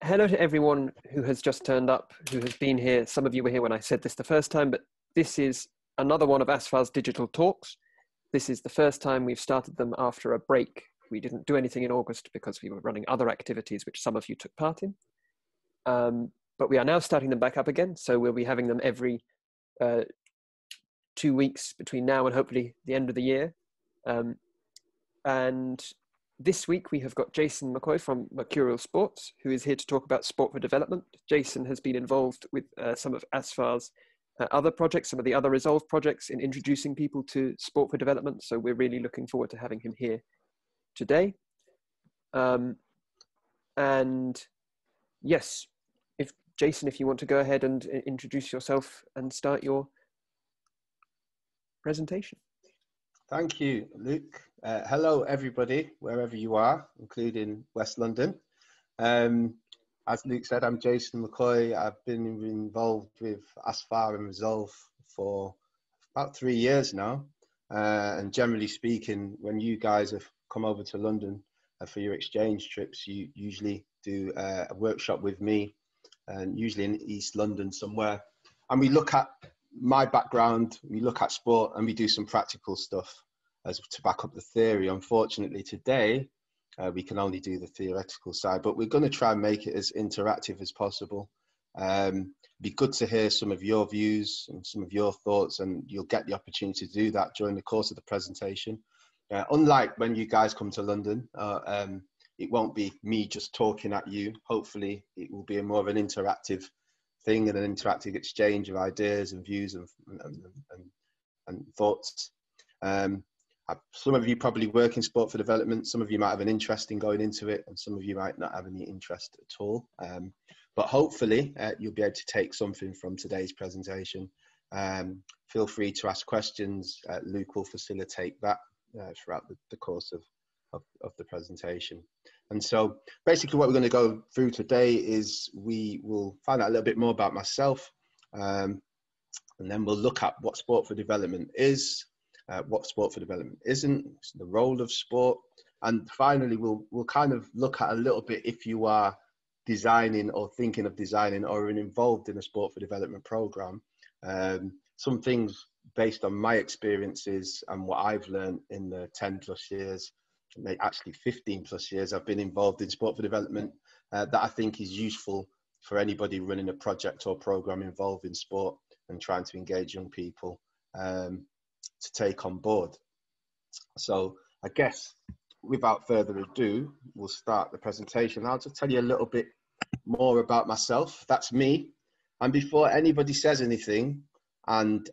Hello to everyone who has just turned up, who has been here. Some of you were here when I said this the first time, but this is another one of Asfar's digital talks. This is the first time we've started them after a break. We didn't do anything in August because we were running other activities, which some of you took part in. But we are now starting them back up again. So we'll be having them every 2 weeks between now and hopefully the end of the year. And this week we have got Jason McKoy from Mercurial Sports, who is here to talk about sport for development. Jason has been involved with some of Asfar's other projects, some of the other Resolve projects in introducing people to sport for development. So we're really looking forward to having him here today. And yes, Jason, if you want to go ahead and introduce yourself and start your presentation. Thank you, Luke. Hello, everybody, wherever you are, including West London. As Luke said, I'm Jason McKoy. I've been involved with Asfar and Resolve for about 3 years now. And generally speaking, when you guys have come over to London for your exchange trips, you usually do a workshop with me, and usually in East London somewhere. And we look at my background, we look at sport, and we do some practical stuff as to back up the theory. Unfortunately, today, we can only do the theoretical side, but we're going to try and make it as interactive as possible. Be good to hear some of your views and some of your thoughts, and you'll get the opportunity to do that during the course of the presentation. Unlike when you guys come to London, it won't be me just talking at you. Hopefully, it will be more of an interactive thing and an interactive exchange of ideas and views and thoughts. Some of you probably work in sport for development. Some of you might have an interest in going into it, and some of you might not have any interest at all. But hopefully, you'll be able to take something from today's presentation. Feel free to ask questions. Luke will facilitate that throughout the course of the presentation. And so basically what we're going to go through today is we will find out a little bit more about myself, and then we'll look at what sport for development is, what sport for development isn't, the role of sport, and finally we'll kind of look at a little bit if you are designing or thinking of designing or involved in a sport for development program, some things based on my experiences and what I've learned in the 10 plus years, actually 15 plus years I've been involved in sport for development, that I think is useful for anybody running a project or program involved in sport and trying to engage young people to take on board. So I guess without further ado, we'll start the presentation. I'll just tell you a little bit more about myself. That's me. And before anybody says anything, and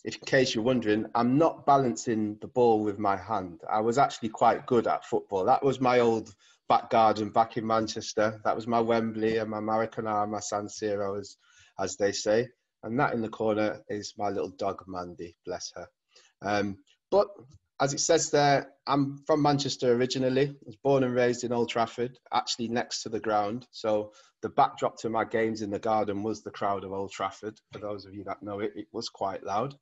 if in case you're wondering, I'm not balancing the ball with my hand. I was actually quite good at football. That was my old back garden back in Manchester. That was my Wembley and my Maracanã, my San Siro, as they say. And that in the corner is my little dog, Mandy, bless her. But as it says there, I'm from Manchester originally. I was born and raised in Old Trafford, actually next to the ground. So the backdrop to my games in the garden was the crowd of Old Trafford. For those of you that know it, it was quite loud.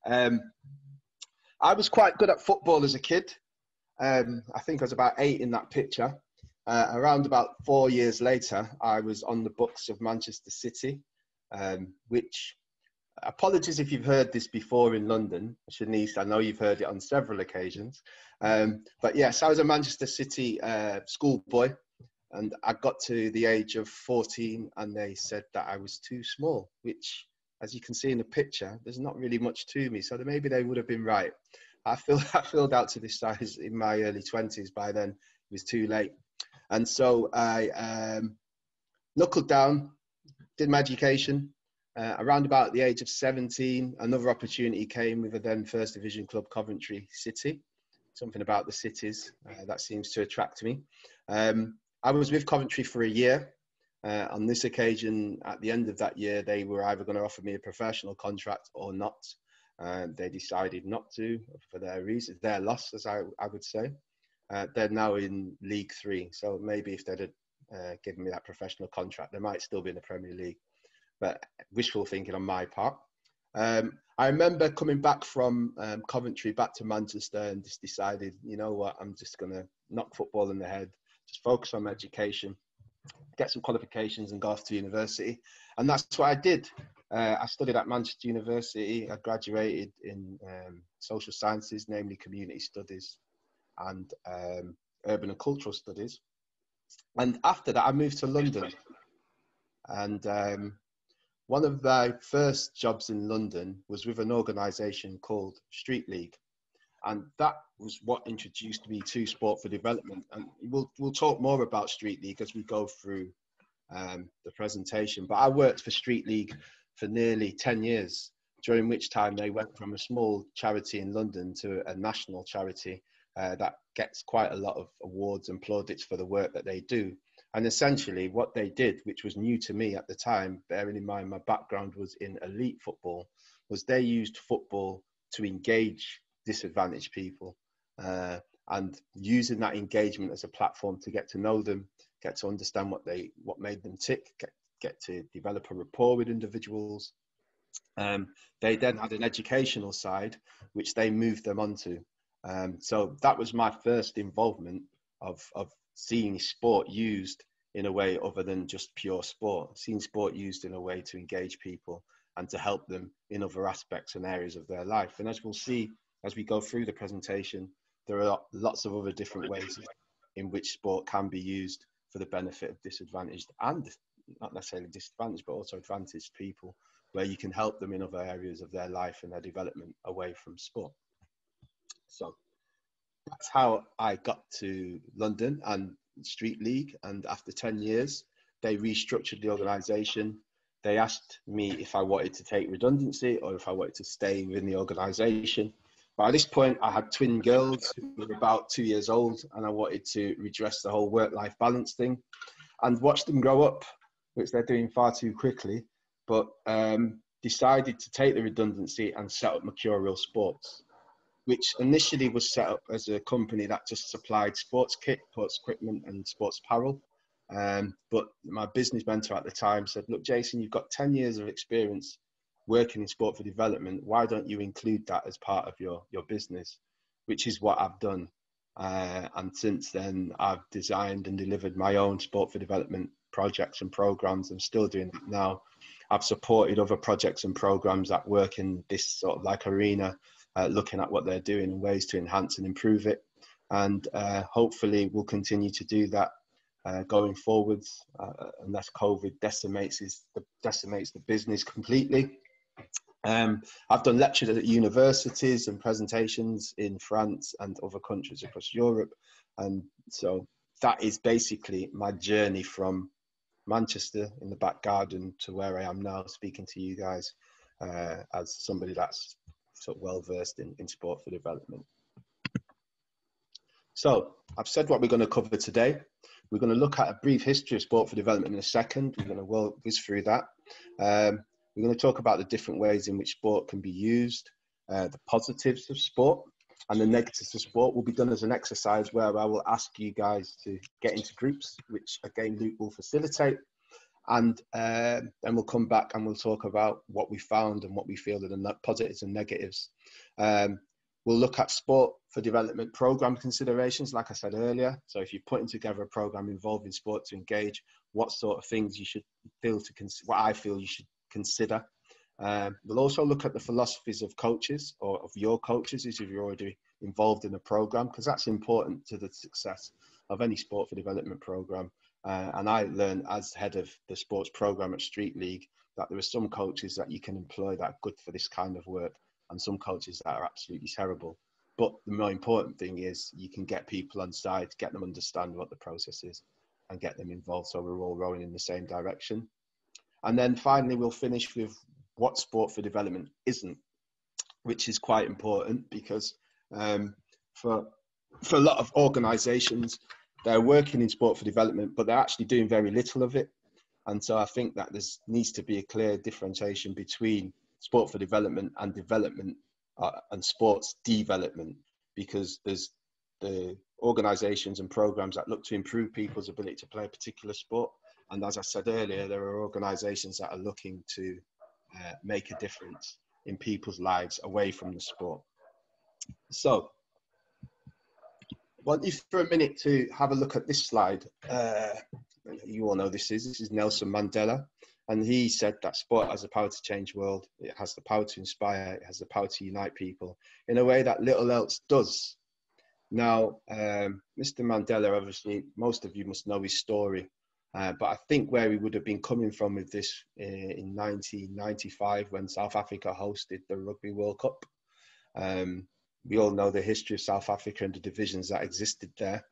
I was quite good at football as a kid. I think I was about 8 in that picture. Around about 4 years later, I was on the books of Manchester City, which, apologies if you've heard this before in London, Shanice, I know you've heard it on several occasions. But yes, I was a Manchester City schoolboy, and I got to the age of 14 and they said that I was too small, which, as you can see in the picture, there's not really much to me. So maybe they would have been right. I filled out to this size in my early 20s. By then, it was too late. And so I knuckled down, did my education. Around about the age of 17, another opportunity came with a then First Division club, Coventry City. Something about the cities that seems to attract me. I was with Coventry for a year. On this occasion, at the end of that year, they were either going to offer me a professional contract or not. They decided not to for their reasons, their loss, as I would say. They're now in League 3, so maybe if they'd given me that professional contract, they might still be in the Premier League. But wishful thinking on my part. I remember coming back from Coventry back to Manchester and just decided, you know what, I'm just going to knock football in the head, just focus on my education. get some qualifications and go off to university. And that's what I did. I studied at Manchester University. I graduated in social sciences, namely community studies and urban and cultural studies. And after that, I moved to London. And one of my first jobs in London was with an organisation called Street League. And that was what introduced me to Sport for Development. And we'll talk more about Street League as we go through the presentation. But I worked for Street League for nearly 10 years, during which time they went from a small charity in London to a national charity that gets quite a lot of awards and plaudits for the work that they do. And essentially what they did, which was new to me at the time, bearing in mind my background was in elite football, was they used football to engage disadvantaged people and using that engagement as a platform to get to know them, get to understand what made them tick, get to develop a rapport with individuals. They then had an educational side, which they moved them onto. So that was my first involvement of seeing sport used in a way other than just pure sport, seeing sport used in a way to engage people and to help them in other aspects and areas of their life. And as we'll see, as we go through the presentation, there are lots of other different ways in which sport can be used for the benefit of disadvantaged and not necessarily disadvantaged, but also advantaged people, where you can help them in other areas of their life and their development away from sport. So that's how I got to London and Street League. And after 10 years, they restructured the organisation. They asked me if I wanted to take redundancy or if I wanted to stay within the organisation. By this point, I had twin girls who were about 2 years old, and I wanted to redress the whole work-life balance thing and watch them grow up, which they're doing far too quickly, but decided to take the redundancy and set up Mercurial Sports, which initially was set up as a company that just supplied sports kit, sports equipment and sports apparel. But my business mentor at the time said, look, Jason, you've got 10 years of experience working in sport for development. Why don't you include that as part of your business? Which is what I've done. And since then, I've designed and delivered my own sport for development projects and programs. I'm still doing it now. I've supported other projects and programs that work in this sort of like arena, looking at what they're doing and ways to enhance and improve it. And hopefully we'll continue to do that going forwards, unless COVID decimates the business completely. I've done lectures at universities and presentations in France and other countries across Europe. And so that is basically my journey from Manchester in the back garden to where I am now, speaking to you guys as somebody that's sort of well versed in sport for development. So I've said what we're going to cover today. We're going to look at a brief history of sport for development in a second. We're going to whiz through that. We're going to talk about the different ways in which sport can be used, the positives of sport and the negatives of sport will be done as an exercise where I will ask you guys to get into groups, which again Luke will facilitate. And then we'll come back and we'll talk about what we found and what we feel are the positives and negatives. We'll look at sport for development program considerations, like I said earlier. So if you're putting together a program involving sport to engage, what sort of things you should what I feel you should consider. We'll also look at the philosophies of coaches or of your coaches if you're already involved in a program, because that's important to the success of any sport for development program. And I learned as head of the sports program at Street League that there are some coaches that you can employ that are good for this kind of work and some coaches that are absolutely terrible. But the more important thing is you can get people on side, get them understand what the process is and get them involved so we're all rowing in the same direction. And then finally, we'll finish with what sport for development isn't, which is quite important because for a lot of organisations, they're working in sport for development, but they're actually doing very little of it. And so I think that there needs to be a clear differentiation between sport for development and sports development, because there's the organisations and programs that look to improve people's ability to play a particular sport. And as I said earlier, there are organisations that are looking to make a difference in people's lives away from the sport. So I want you for a minute to have a look at this slide. you all know this is Nelson Mandela. And he said that sport has the power to change the world. It has the power to inspire. It has the power to unite people in a way that little else does. Now, Mr. Mandela, obviously, most of you must know his story. But I think where he would have been coming from with this in 1995 when South Africa hosted the Rugby World Cup. We all know the history of South Africa and the divisions that existed there.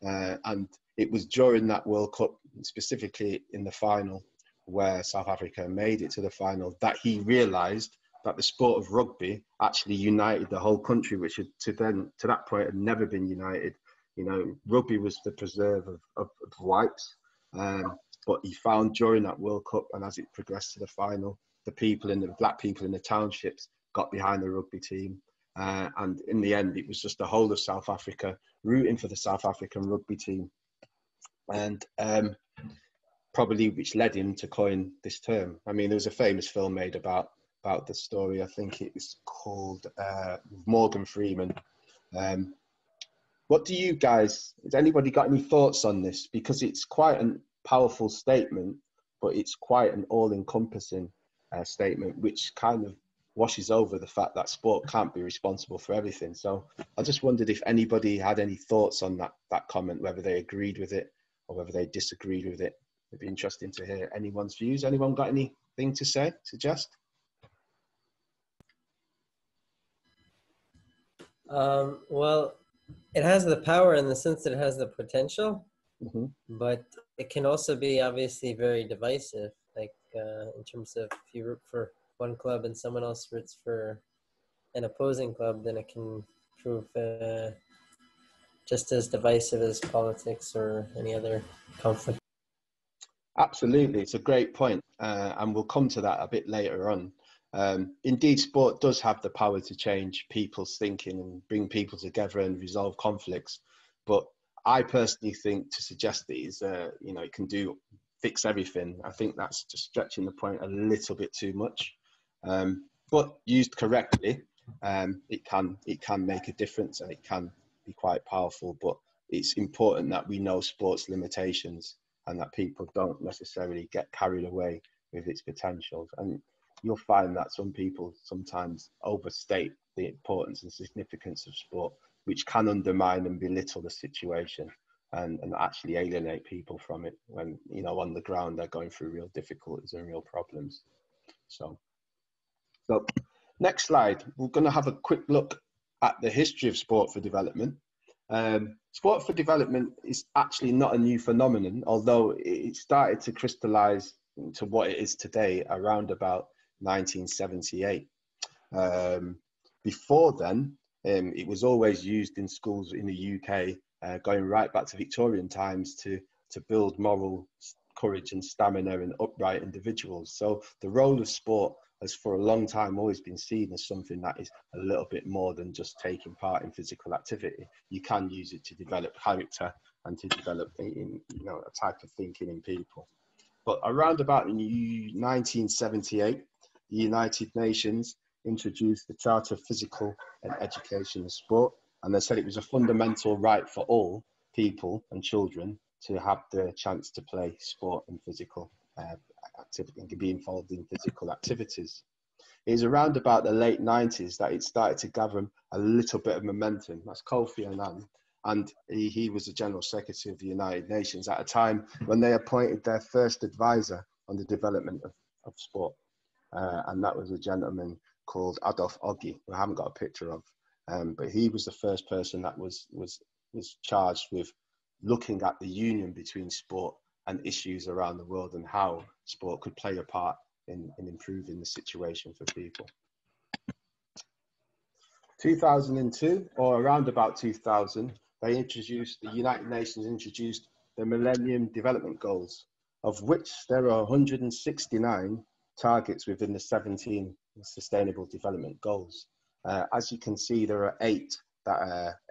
And it was during that World Cup, specifically in the final, where South Africa made it to the final, that he realised that the sport of rugby actually united the whole country, which had to that point had never been united. You know, rugby was the preserve of whites, but he found during that World Cup and as it progressed to the final, the black people in the townships got behind the rugby team. And in the end, it was just the whole of South Africa rooting for the South African rugby team. And probably which led him to coin this term. I mean, there was a famous film made about the story. I think it was called Morgan Freeman. What do you guys, has anybody got any thoughts on this? Because it's quite a powerful statement, but it's quite an all-encompassing statement, which kind of washes over the fact that sport can't be responsible for everything. So I just wondered if anybody had any thoughts on that comment, whether they agreed with it or whether they disagreed with it. It'd be interesting to hear anyone's views. Anyone got anything to say, suggest? Well, it has the power in the sense that it has the potential, but it can also be obviously very divisive, like in terms of if you root for one club and someone else roots for an opposing club, then it can prove just as divisive as politics or any other conflict. Absolutely, it's a great point, and we'll come to that a bit later on. Indeed, sport does have the power to change people's thinking and bring people together and resolve conflicts. But I personally think to suggest that it can fix everything. I think that's just stretching the point a little bit too much. But used correctly, it can make a difference and it can be quite powerful. But it's important that we know sport's limitations and that people don't necessarily get carried away with its potentials. And you'll find that some people sometimes overstate the importance and significance of sport, which can undermine and belittle the situation and actually alienate people from it when, on the ground they're going through real difficulties and real problems. So next slide, we're going to have a quick look at the history of sport for development. Sport for development is actually not a new phenomenon, although it started to crystallize into what it is today around about 1978. Before then, it was always used in schools in the UK, going right back to Victorian times to build moral courage and stamina in upright individuals. So the role of sport has for a long time always been seen as something that is a little bit more than just taking part in physical activity. You can use it to develop character and to develop a type of thinking in people. But around about in 1978, the United Nations introduced the Charter of Physical and Education and Sport, and they said it was a fundamental right for all people and children to have the chance to play sport and physical activity and be involved in physical activities. It was around about the late 90s that it started to gather a little bit of momentum. That's Kofi Annan, and he was the General Secretary of the United Nations at a time when they appointed their first advisor on the development of sport. And that was a gentleman called Adolf Ogi, who I haven't got a picture of, but he was the first person that was charged with looking at the union between sport and issues around the world and how sport could play a part in improving the situation for people. 2002, or around about 2000, the United Nations introduced the Millennium Development Goals, of which there are 169 targets within the 17 Sustainable Development Goals. As you can see, there are eight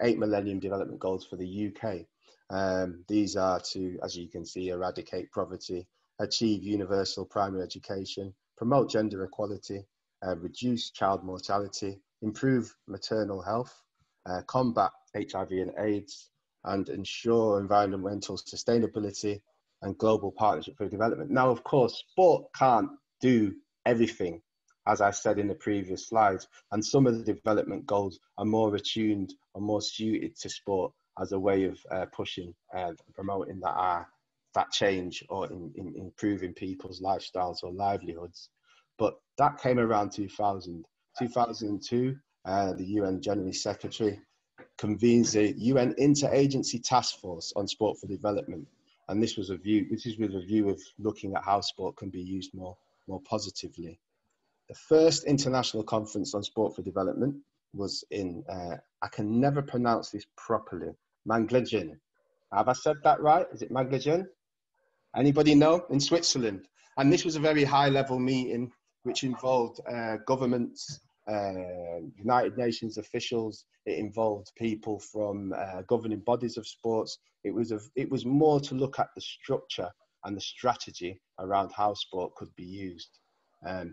Millennium Development Goals for the UK. These are to, as you can see, eradicate poverty, achieve universal primary education, promote gender equality, reduce child mortality, improve maternal health, combat HIV and AIDS, and ensure environmental sustainability, and global partnership for development. Now, of course, sport can't do everything, as I said in the previous slides, and some of the development goals are more attuned or more suited to sport as a way of pushing and promoting that change or in improving people's lifestyles or livelihoods. But that came around 2000. 2002, the UN General Secretary convenes the UN Interagency Task Force on Sport for Development. And this is with a view of looking at how sport can be used more positively. The first international conference on sport for development was in, I can never pronounce this properly, Manglejen. Have I said that right? Is it Manglejen? Anybody know? In Switzerland. And this was a very high level meeting which involved governments, United Nations officials. It involved people from governing bodies of sports. It was more to look at the structure and the strategy around how sport could be used.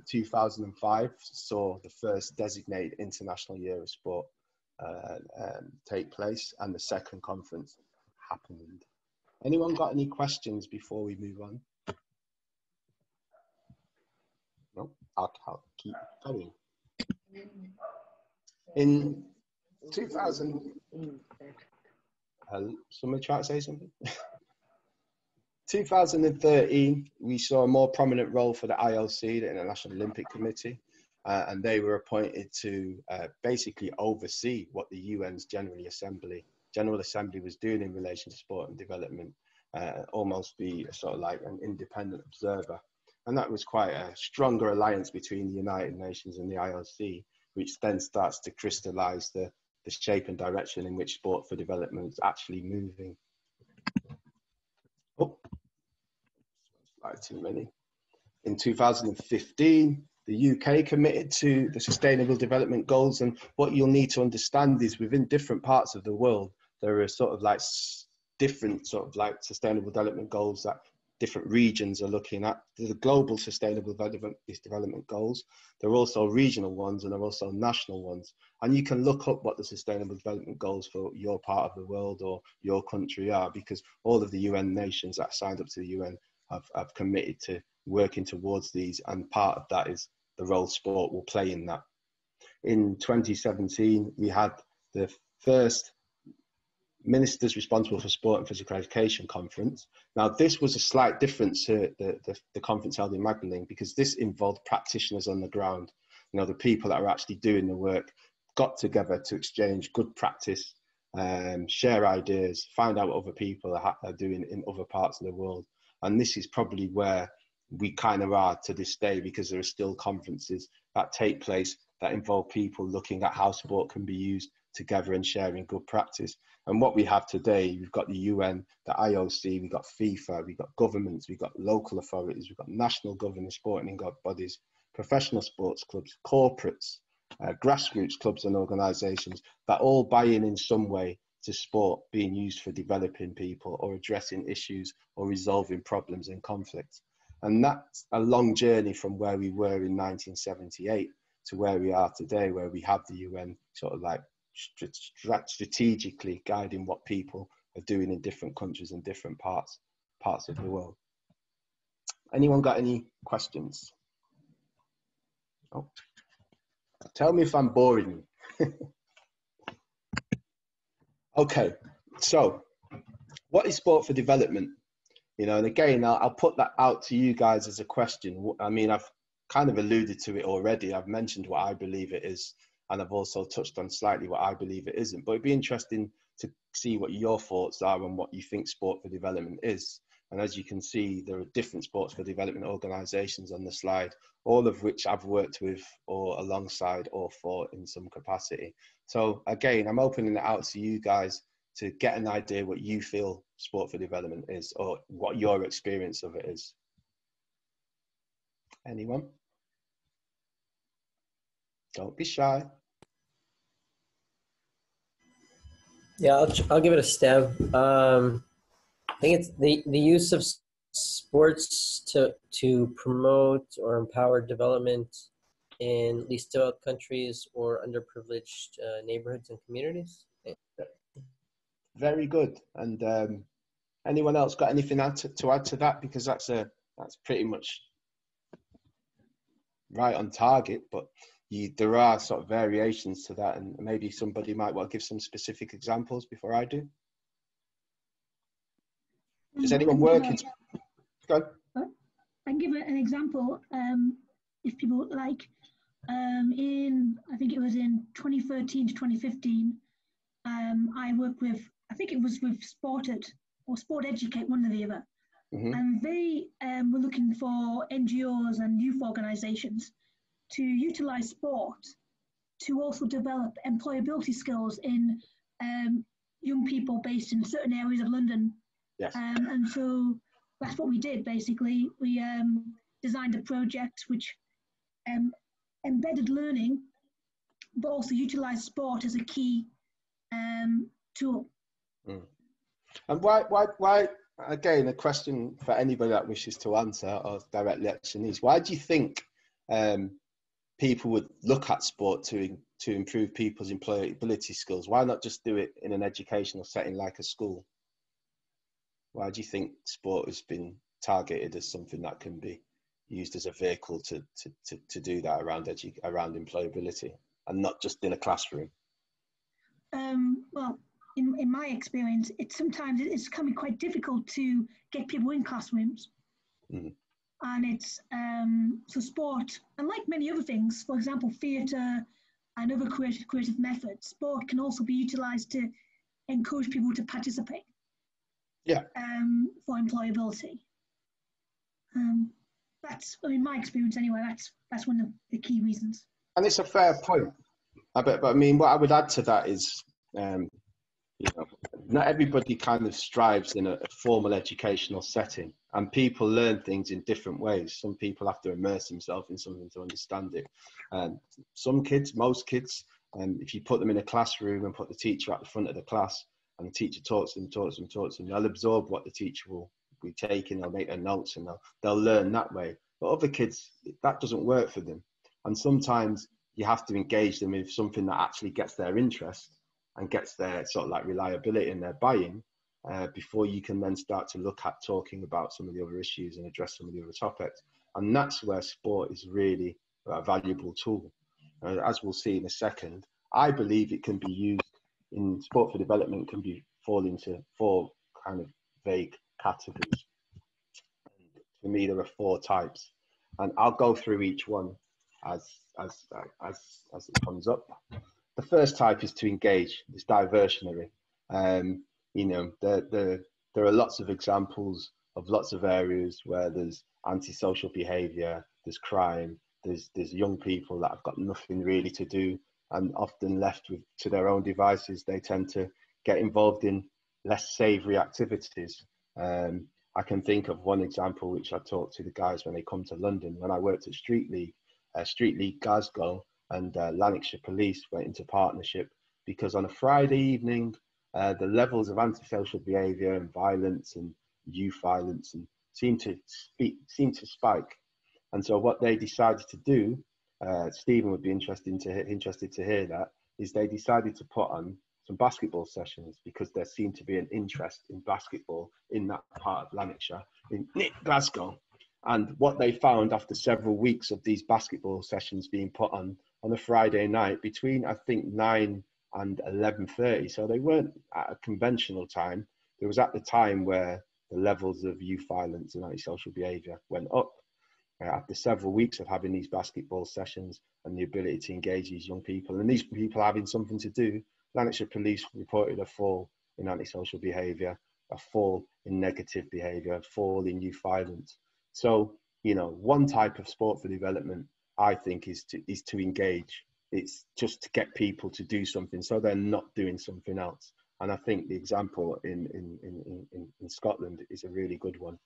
2005 saw the first designated International Year of Sport take place, and the second conference happened. Anyone got any questions before we move on? No, I'll keep going. In 2000, someone try to say something? 2013, we saw a more prominent role for the IOC, the International Olympic Committee, and they were appointed to basically oversee what the UN's General Assembly was doing in relation to sport and development, almost be sort of like an independent observer. And that was quite a stronger alliance between the United Nations and the IOC, which then starts to crystallize the shape and direction in which sport for development is actually moving. Oh, slide too many. In 2015, the UK committed to the Sustainable Development Goals, and what you'll need to understand is within different parts of the world, there are sort of like different sort of like Sustainable Development Goals that different regions are looking at. There's the global Sustainable Development Goals. There are also regional ones, and there are also national ones. And you can look up what the Sustainable Development Goals for your part of the world or your country are, because all of the UN nations that signed up to the UN have committed to working towards these, and part of that is the role sport will play in that. In 2017, we had the first Ministers responsible for sport and physical education conference. Now, this was a slight difference to the conference held in Magdalene, because this involved practitioners on the ground. You know, the people that are actually doing the work got together to exchange good practice, share ideas, find out what other people are doing in other parts of the world. And this is probably where we kind of are to this day, because there are still conferences that take place that involve people looking at how sport can be used together and sharing good practice. And what we have today, we've got the UN, the IOC, we've got FIFA, we've got governments, we've got local authorities, we've got national governing sporting bodies, professional sports clubs, corporates, grassroots clubs and organisations that all buy in some way to sport being used for developing people or addressing issues or resolving problems and conflicts. And that's a long journey from where we were in 1978 to where we are today, where we have the UN sort of like strategically guiding what people are doing in different countries and different parts of the world. Anyone got any questions? Oh. Tell me if I'm boring you. Okay, so what is sport for development? You know, and again, I'll put that out to you guys as a question. I mean, I've kind of alluded to it already. I've mentioned what I believe it is, and I've also touched on slightly what I believe it isn't. But it'd be interesting to see what your thoughts are on what you think sport for development is. And as you can see, there are different sports for development organisations on the slide, all of which I've worked with or alongside or for in some capacity. So again, I'm opening it out to you guys to get an idea what you feel sport for development is, or what your experience of it is. Anyone? Don't be shy. Yeah, I'll give it a stab. I think it's the use of sports to promote or empower development in least developed countries or underprivileged neighborhoods and communities. Very good. And Anyone else got anything to add to that? Because that's pretty much right on target, but there are sort of variations to that, and maybe somebody might want to give some specific examples before I do. Is anyone working? Go on. I can give an example, if people would like. I think it was in 2013 to 2015, I worked with, I think it was with Sported or Sport Educate, one or the other. And they were looking for NGOs and youth organisations to utilise sport to also develop employability skills in young people based in certain areas of London. Yes. And so that's what we did, basically. We designed a project which embedded learning, but also utilised sport as a key tool. And why, again, a question for anybody that wishes to answer or directly at Shanice, why do you think people would look at sport to improve people's employability skills? Why not just do it in an educational setting like a school? Why do you think sport has been targeted as something that can be used as a vehicle to do that around employability and not just in a classroom? Well, in my experience, sometimes it's becoming quite difficult to get people in classrooms. And it's so sport, and like many other things, for example, theatre and other creative methods, sport can also be utilised to encourage people to participate. Yeah. For employability. That's, I mean, my experience anyway. That's one of the key reasons. And it's a fair point. But I mean, what I would add to that is, not everybody kind of strives in a formal educational setting, and people learn things in different ways. Some people have to immerse themselves in something to understand it. Some kids, most kids, if you put them in a classroom and put the teacher at the front of the class, and the teacher talks to them, they'll absorb what the teacher will be taking, they'll make their notes, and they'll learn that way. But other kids, that doesn't work for them. And sometimes you have to engage them with something that actually gets their interest and gets their sort of like reliability and their buy-in before you can then start to look at talking about some of the other issues and address some of the other topics. And that's where sport is really a valuable tool. As we'll see in a second, I believe it can be used in sport for development, can fall into 4 kind of vague categories. And for me, there are 4 types, and I'll go through each one as it comes up. The first type is to engage. It's diversionary. There are lots of examples of lots of areas where there's antisocial behaviour, there's crime, there's young people that have got nothing really to do, and often left to their own devices, they tend to get involved in less savoury activities. I can think of one example which I talked to the guys when they come to London. When I worked at Street League Glasgow, and Lanarkshire Police went into partnership because on a Friday evening, the levels of antisocial behaviour and violence and youth violence seemed to spike. And so what they decided to do, Stephen would be interested to hear that, is they decided to put on some basketball sessions because there seemed to be an interest in basketball in that part of Lanarkshire, in Glasgow. And what they found after several weeks of these basketball sessions being put on a Friday night between, I think, 9 and 11:30. So they weren't at a conventional time. It was at the time where the levels of youth violence and antisocial behaviour went up. After several weeks of having these basketball sessions and the ability to engage these young people, and these people having something to do, Lanarkshire Police reported a fall in antisocial behaviour, a fall in negative behaviour, a fall in youth violence. So, one type of sport for development, I think, is to engage. It's just to get people to do something so they're not doing something else. And I think the example in Scotland is a really good one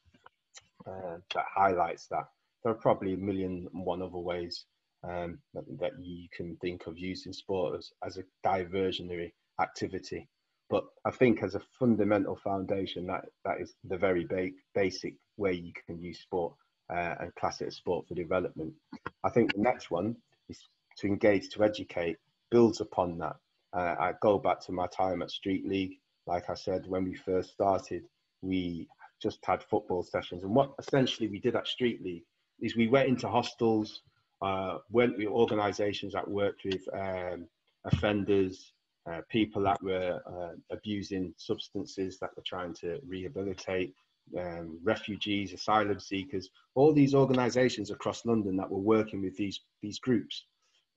that highlights that. There are probably 1,000,001 other ways that you can think of using sport as a diversionary activity. But I think as a fundamental foundation, that is the very basic way you can use sport and class it as sport for development. I think the next one is to engage, to educate, builds upon that. I go back to my time at Street League. Like I said, when we first started, we just had football sessions. And what essentially we did at Street League is we went into hostels, went with organisations that worked with offenders, people that were abusing substances that were trying to rehabilitate, refugees, asylum seekers, all these organisations across London that were working with these groups.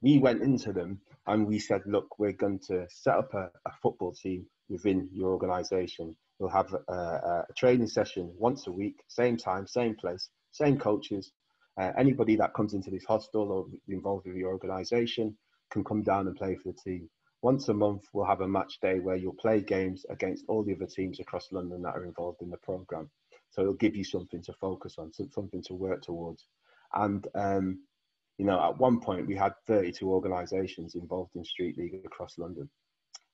We went into them and we said, look, we're going to set up a football team within your organisation. We'll have a training session once a week, same time, same place, same coaches. Anybody that comes into this hostel or involved with your organisation can come down and play for the team. Once a month, we'll have a match day where you'll play games against all the other teams across London that are involved in the programme. So it'll give you something to focus on, something to work towards. And, you know, at one point we had 32 organisations involved in Street League across London.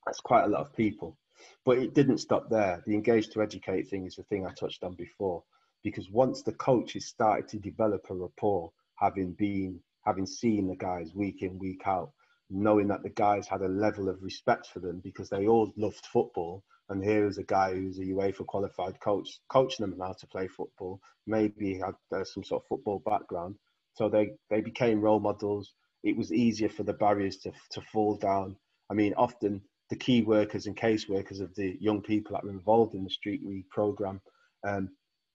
That's quite a lot of people. But it didn't stop there. The engage to educate thing is the thing I touched on before, because once the coaches started to develop a rapport, having seen the guys week in, week out, knowing that the guys had a level of respect for them because they all loved football. And here is a guy who's a UEFA qualified coach, coaching them how to play football, maybe had some sort of football background. So they became role models. It was easier for the barriers to fall down. I mean, often the key workers and case workers of the young people that were involved in the Street League programme,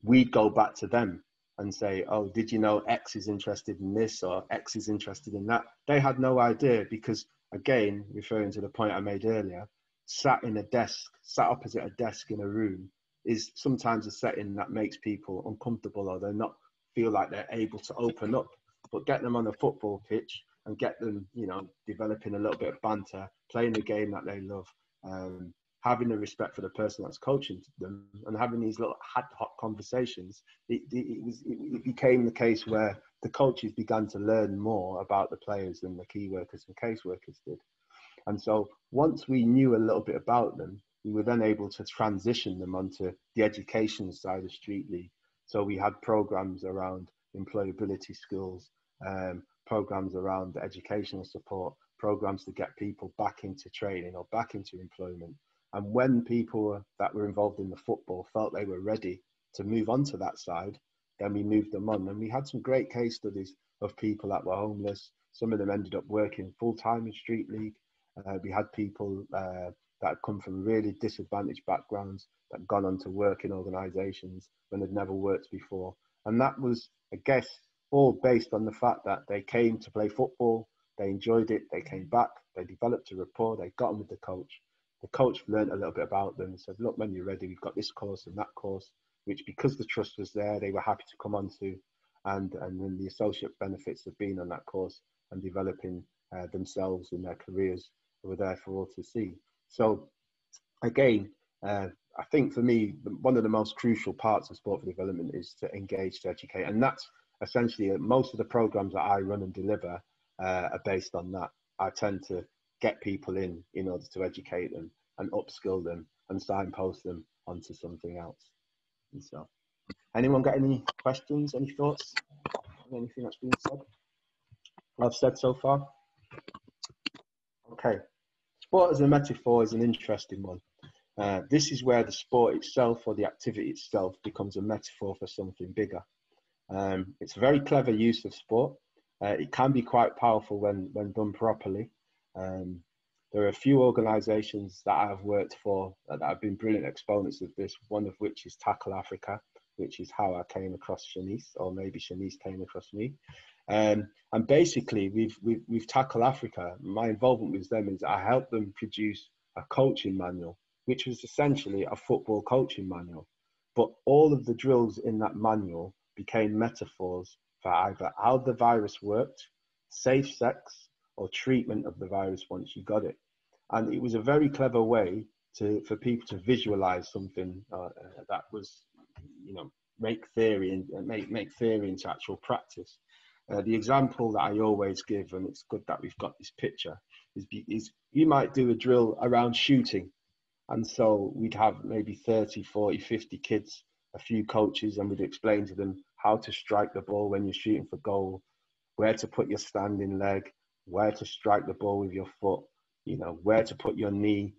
we'd go back to them and say, oh, did you know X is interested in this or X is interested in that? They had no idea because, again, referring to the point I made earlier, sat opposite a desk in a room is sometimes a setting that makes people uncomfortable or they're not feel like they're able to open up. But get them on a football pitch and get them, you know, developing a little bit of banter, playing the game that they love, having the respect for the person that's coaching them and having these little ad hoc conversations, it became the case where the coaches began to learn more about the players than the key workers and case workers did. And so once we knew a little bit about them, we were then able to transition them onto the education side of Street League. So we had programs around employability skills, programs around educational support, programs to get people back into training or back into employment. And when people that were involved in the football felt they were ready to move on to that side, then we moved them on. And we had some great case studies of people that were homeless. Some of them ended up working full-time in Street League. We had people that had come from really disadvantaged backgrounds that had gone on to work in organisations when they'd never worked before. And that was, I guess, all based on the fact that they came to play football, they enjoyed it, they came back, they developed a rapport, they got on with the coach. The coach learned a little bit about them and said, look, when you're ready, we've got this course and that course, which because the trust was there, they were happy to come on to. And then the associate benefits of being on that course and developing themselves in their careers were there for all to see. So again, I think for me, one of the most crucial parts of sport for development is to engage, to educate. And that's essentially most of the programs that I run and deliver are based on that. I tend to get people in order to educate them and upskill them and signpost them onto something else. And so, anyone got any questions, any thoughts on anything that's been said? I've said so far? Okay. Sport as a metaphor is an interesting one. This is where the sport itself or the activity itself becomes a metaphor for something bigger. It's a very clever use of sport. It can be quite powerful when done properly. There are a few organisations that I've worked for that have been brilliant exponents of this, one of which is Tackle Africa, which is how I came across Shanice, or maybe Shanice came across me. And basically, we've Tackle Africa. My involvement with them is I helped them produce a coaching manual, which was essentially a football coaching manual. But all of the drills in that manual became metaphors for either how the virus worked, safe sex, or treatment of the virus once you got it. And it was a very clever way for people to visualize something that was, you know, make theory and make theory into actual practice. The example that I always give, and it's good that we've got this picture, is you might do a drill around shooting. And so we'd have maybe 30, 40, 50 kids, a few coaches, and we'd explain to them how to strike the ball when you're shooting for goal, where to put your standing leg, where to strike the ball with your foot, you know, where to put your knee,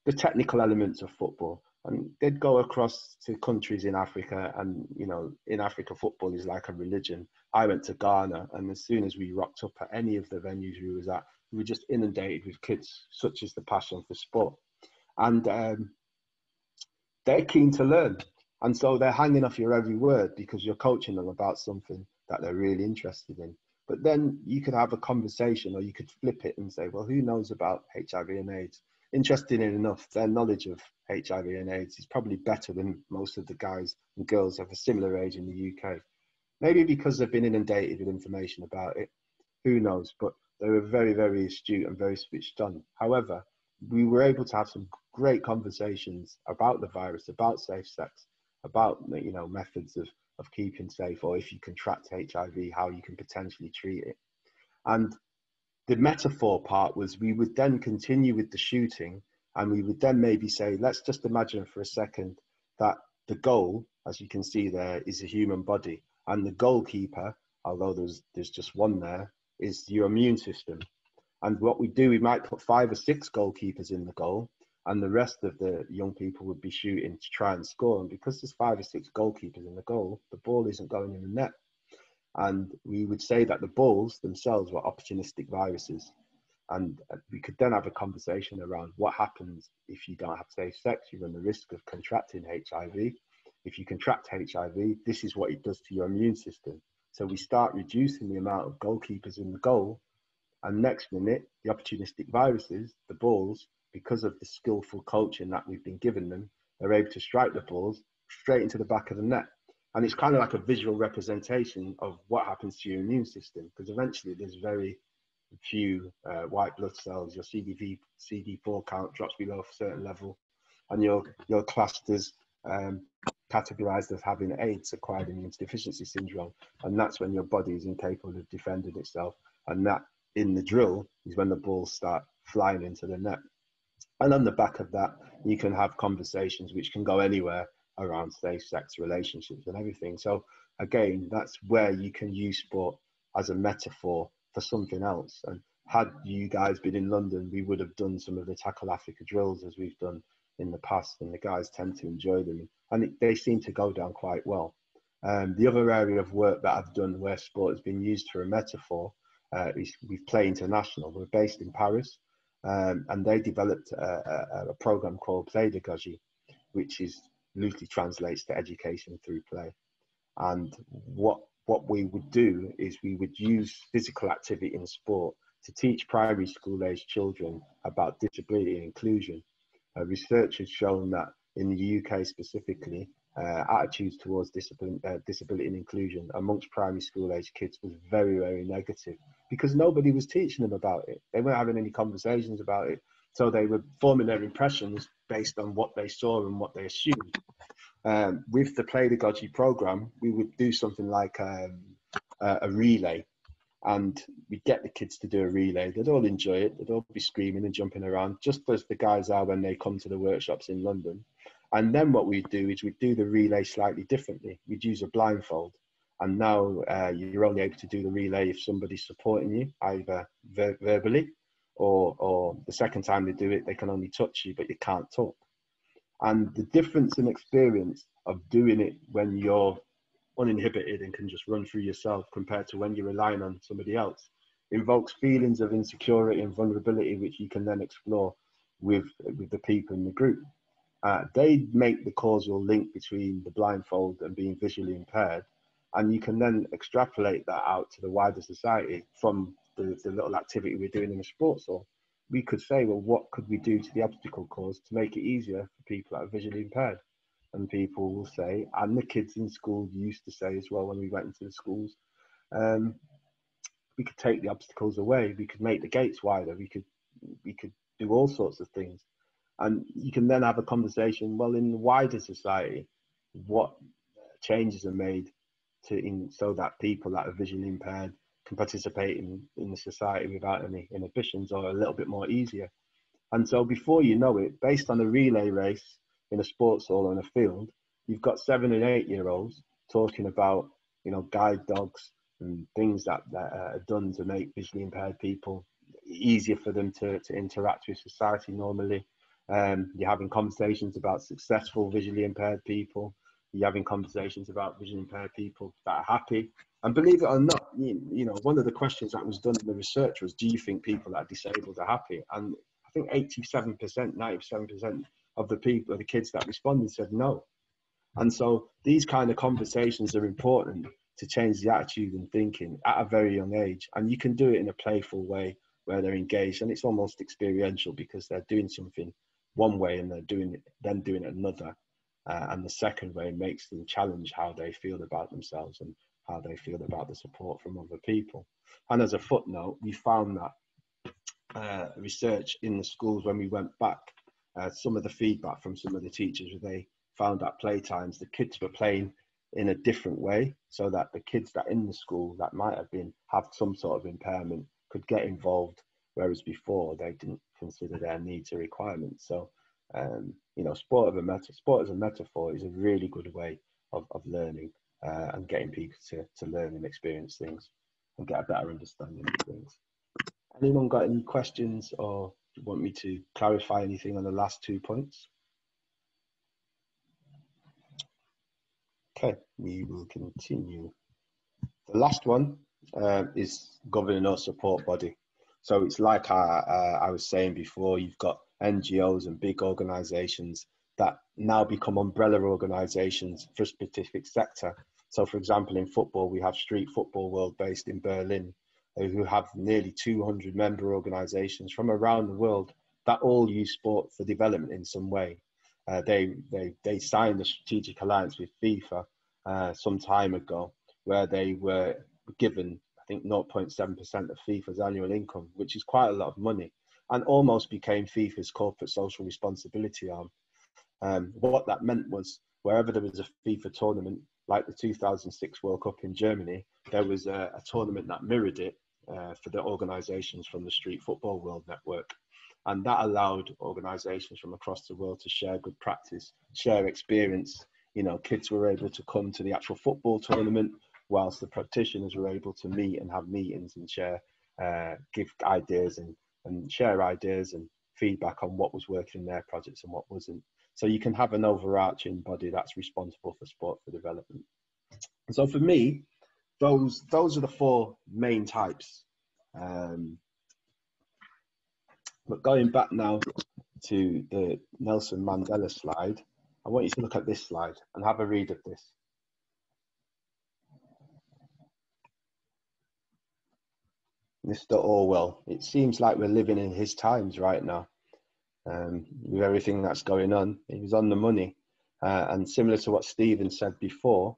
the technical elements of football. And they'd go across to countries in Africa, and you know, in Africa, football is like a religion. I went to Ghana, and as soon as we rocked up at any of the venues we was at, we were just inundated with kids, such as the passion for sport. And they're keen to learn. And so they're hanging off your every word because you're coaching them about something that they're really interested in. But then you could have a conversation, or you could flip it and say, well, who knows about HIV and AIDS? Interestingly enough, their knowledge of HIV and AIDS is probably better than most of the guys and girls of a similar age in the UK. Maybe because they've been inundated with information about it. Who knows? But they were very, very astute and very switched on. However, we were able to have some great conversations about the virus, about safe sex, about, you know, methods of keeping safe, or if you contract HIV, how you can potentially treat it. And the metaphor part was, we would then continue with the shooting, and we would then maybe say, let's just imagine for a second that the goal, as you can see there, is a human body, and the goalkeeper, although there's just one there, is your immune system. And what we do, we might put 5 or 6 goalkeepers in the goal, and the rest of the young people would be shooting to try and score. And because there's 5 or 6 goalkeepers in the goal, the ball isn't going in the net. And we would say that the balls themselves were opportunistic viruses. And we could then have a conversation around what happens if you don't have safe sex. You run the risk of contracting HIV. If you contract HIV, this is what it does to your immune system. So we start reducing the amount of goalkeepers in the goal. And next minute, the opportunistic viruses, the balls, because of the skillful coaching that we've been giving them, they're able to strike the balls straight into the back of the net. And it's kind of like a visual representation of what happens to your immune system, because eventually there's very few white blood cells. Your CD4 count drops below a certain level, and you're classed as categorized as having AIDS, acquired immune deficiency syndrome. And that's when your body is incapable of defending itself. And that, in the drill, is when the balls start flying into the net. And on the back of that, you can have conversations which can go anywhere around safe sex, relationships, and everything. So again, that's where you can use sport as a metaphor for something else. And had you guys been in London, we would have done some of the Tackle Africa drills as we've done in the past, and the guys tend to enjoy them, and they seem to go down quite well. The other area of work that I've done where sport has been used for a metaphor is we play international. We're based in Paris, and they developed a program called Plaidagogy, which is loosely translates to education through play. And what we would do is we would use physical activity in sport to teach primary school age children about disability and inclusion. Research has shown that in the UK specifically, attitudes towards disability and inclusion amongst primary school age kids was very, very negative, because nobody was teaching them about it. They weren't having any conversations about it. So they were forming their impressions based on what they saw and what they assumed. With the Plaidagogy program, we would do something like a relay, and we'd get the kids to do a relay. They'd all enjoy it. They'd all be screaming and jumping around, just as the guys are when they come to the workshops in London. And then what we'd do is we'd do the relay slightly differently. We'd use a blindfold. And now you're only able to do the relay if somebody's supporting you, either verbally, or the second time they do it, they can only touch you, but you can't talk. And the difference in experience of doing it when you're uninhibited and can just run through yourself compared to when you're relying on somebody else invokes feelings of insecurity and vulnerability, which you can then explore with the people in the group. They make the causal link between the blindfold and being visually impaired, and you can then extrapolate that out to the wider society from the little activity we're doing in the sports hall. We could say, well, what could we do to the obstacle course to make it easier for people that are visually impaired? And people will say, and the kids in school used to say as well when we went into the schools, we could take the obstacles away, we could make the gates wider, we could do all sorts of things. And you can then have a conversation, well, in the wider society, what changes are made so that people that are visually impaired can participate in the society without any inhibitions, or a little bit more easier. And so before you know it, based on a relay race in a sports hall or in a field, you've got 7 and 8 year olds talking about, guide dogs and things that are done to make visually impaired people easier for them to interact with society normally. You're having conversations about successful visually impaired people. You're having conversations about visually impaired people that are happy. And believe it or not, you know, one of the questions that was done in the research was, do you think people that are disabled are happy? And I think 87%, 97% of the people, the kids that responded said no. And so these kind of conversations are important to change the attitude and thinking at a very young age. And you can do it in a playful way where they're engaged, and it's almost experiential because they're doing something one way and they're doing it another. And the second way makes them challenge how they feel about themselves and how they feel about the support from other people. And as a footnote, we found that research in the schools when we went back, some of the feedback from some of the teachers, they found at playtimes the kids were playing in a different way, so that the kids that in the school that might have some sort of impairment could get involved, whereas before they didn't consider their needs or requirements. So you know, sport as a metaphor is a really good way of learning and getting people to learn and experience things and get a better understanding of things. Anyone got any questions, or do you want me to clarify anything on the last 2 points? Okay, we will continue. The last one is governing or support body. So it's like I was saying before, you've got NGOs and big organizations that now become umbrella organizations for a specific sector. So for example, in football, we have Street Football World based in Berlin, who have nearly 200 member organizations from around the world that all use sport for development in some way. They signed a strategic alliance with FIFA some time ago, where they were given, I think, 0.7% of FIFA's annual income, which is quite a lot of money, and almost became FIFA's corporate social responsibility arm. What that meant was, wherever there was a FIFA tournament, like the 2006 World Cup in Germany, there was a tournament that mirrored it for the organizations from the Street Football World Network. And that allowed organizations from across the world to share good practice, share experience. You know, kids were able to come to the actual football tournament, whilst the practitioners were able to meet and have meetings and share, give ideas and share ideas and feedback on what was working in their projects and what wasn't. So you can have an overarching body that's responsible for sport for development. So for me, those are the four main types. But going back now to the Nelson Mandela slide, I want you to look at this slide and have a read of this. Mr. Orwell, it seems like we're living in his times right now. With everything that's going on, he was on the money. And similar to what Stephen said before,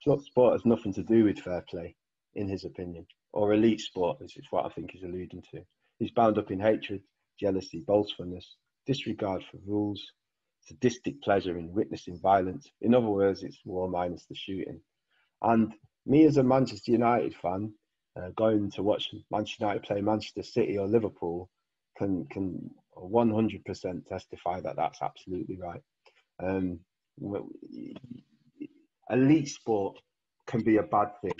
sport has nothing to do with fair play, in his opinion, or elite sport, which is what I think he's alluding to. He's bound up in hatred, jealousy, boastfulness, disregard for rules, sadistic pleasure in witnessing violence. In other words, it's war minus the shooting. And me as a Manchester United fan, going to watch Manchester United play Manchester City or Liverpool can 100% testify that that's absolutely right. Elite sport can be a bad thing.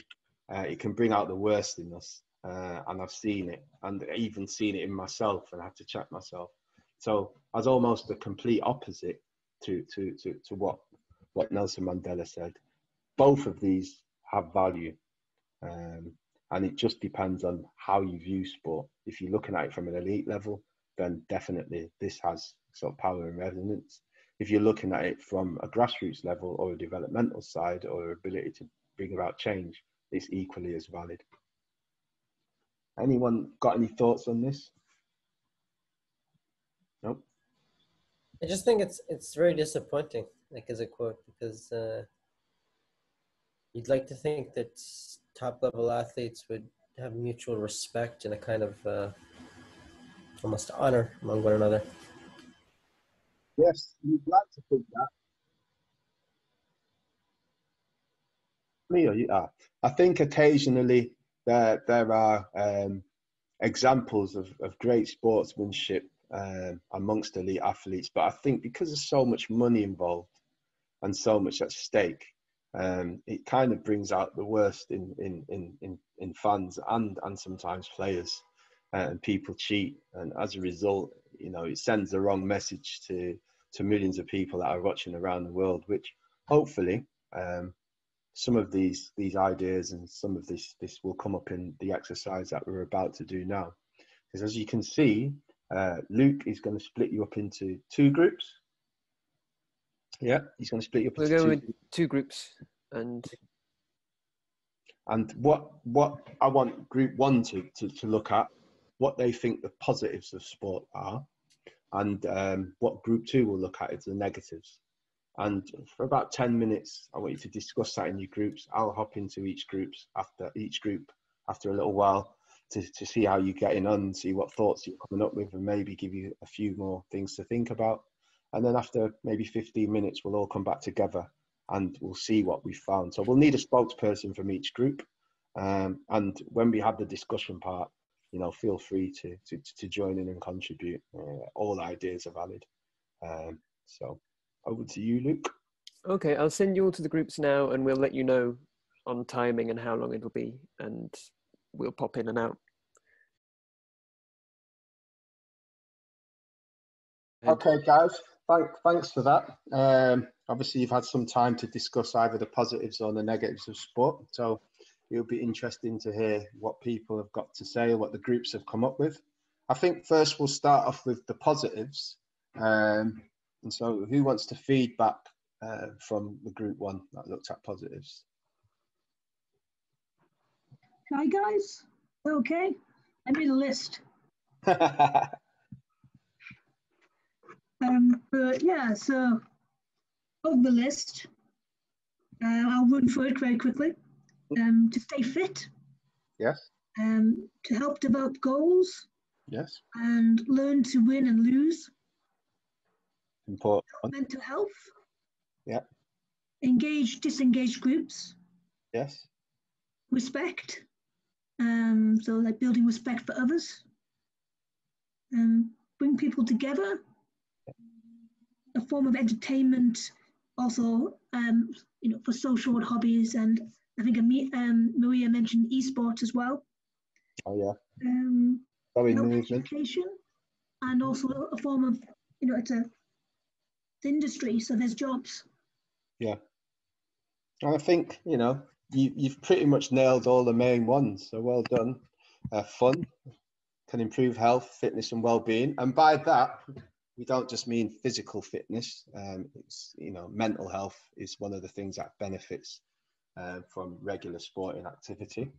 It can bring out the worst in us. And I've seen it, and even seen it in myself, and I have to check myself. So as almost the complete opposite to what Nelson Mandela said, both of these have value. And it just depends on how you view sport. If you're looking at it from an elite level, then definitely this has sort of power and resonance. If you're looking at it from a grassroots level or a developmental side or ability to bring about change, it's equally as valid. Anyone got any thoughts on this? Nope. I just think it's very disappointing, like as a quote, because you'd like to think that top level athletes would have mutual respect and a kind of almost honor among one another. Yes, you'd like to think that. Me or you are? I think occasionally there are examples of great sportsmanship amongst elite athletes, but I think because there's so much money involved and so much at stake, it kind of brings out the worst in fans and sometimes players. and people cheat, and as a result, it sends the wrong message to millions of people that are watching around the world, which hopefully some of these ideas and some of this will come up in the exercise that we're about to do now. Because as you can see, Luke is going to split you up into two groups. Yeah, he's going to split you up into We're going with two groups, and what I want group one to look at, what they think the positives of sport are, and what group two will look at is the negatives. And for about 10 minutes, I want you to discuss that in your groups. I'll hop into each group after a little while to see how you're getting on, see what thoughts you're coming up with, and maybe give you a few more things to think about. And then after maybe 15 minutes, we'll all come back together and we'll see what we found. So we'll need a spokesperson from each group. And when we have the discussion part, feel free to join in and contribute. All ideas are valid. So over to you, Luke. Okay, I'll send you all to the groups now, and we'll let you know on timing and how long it'll be, and we'll pop in and out. Okay, guys, thanks for that. Obviously, you've had some time to discuss either the positives or the negatives of sport, so it'll be interesting to hear what people have got to say, what the groups have come up with. I think first we'll start off with the positives. And so who wants to feedback from the group one that looked at positives? Hi, guys. Okay. I made a list. But yeah, so of the list, I'll run through it very quickly. To stay fit. Yes. To help develop goals. Yes. And learn to win and lose. Important. Mental health. Yeah. Engage disengaged groups. Yes. Respect. So like building respect for others. Bring people together. A form of entertainment, also for social hobbies, and I think Maria mentioned esports as well. Oh yeah. Education, and also a form of it's a industry, so there's jobs. Yeah, and I think you've pretty much nailed all the main ones. So well done. Fun can improve health, fitness, and well-being, and by that we don't just mean physical fitness. It's mental health is one of the things that benefits from regular sporting activity.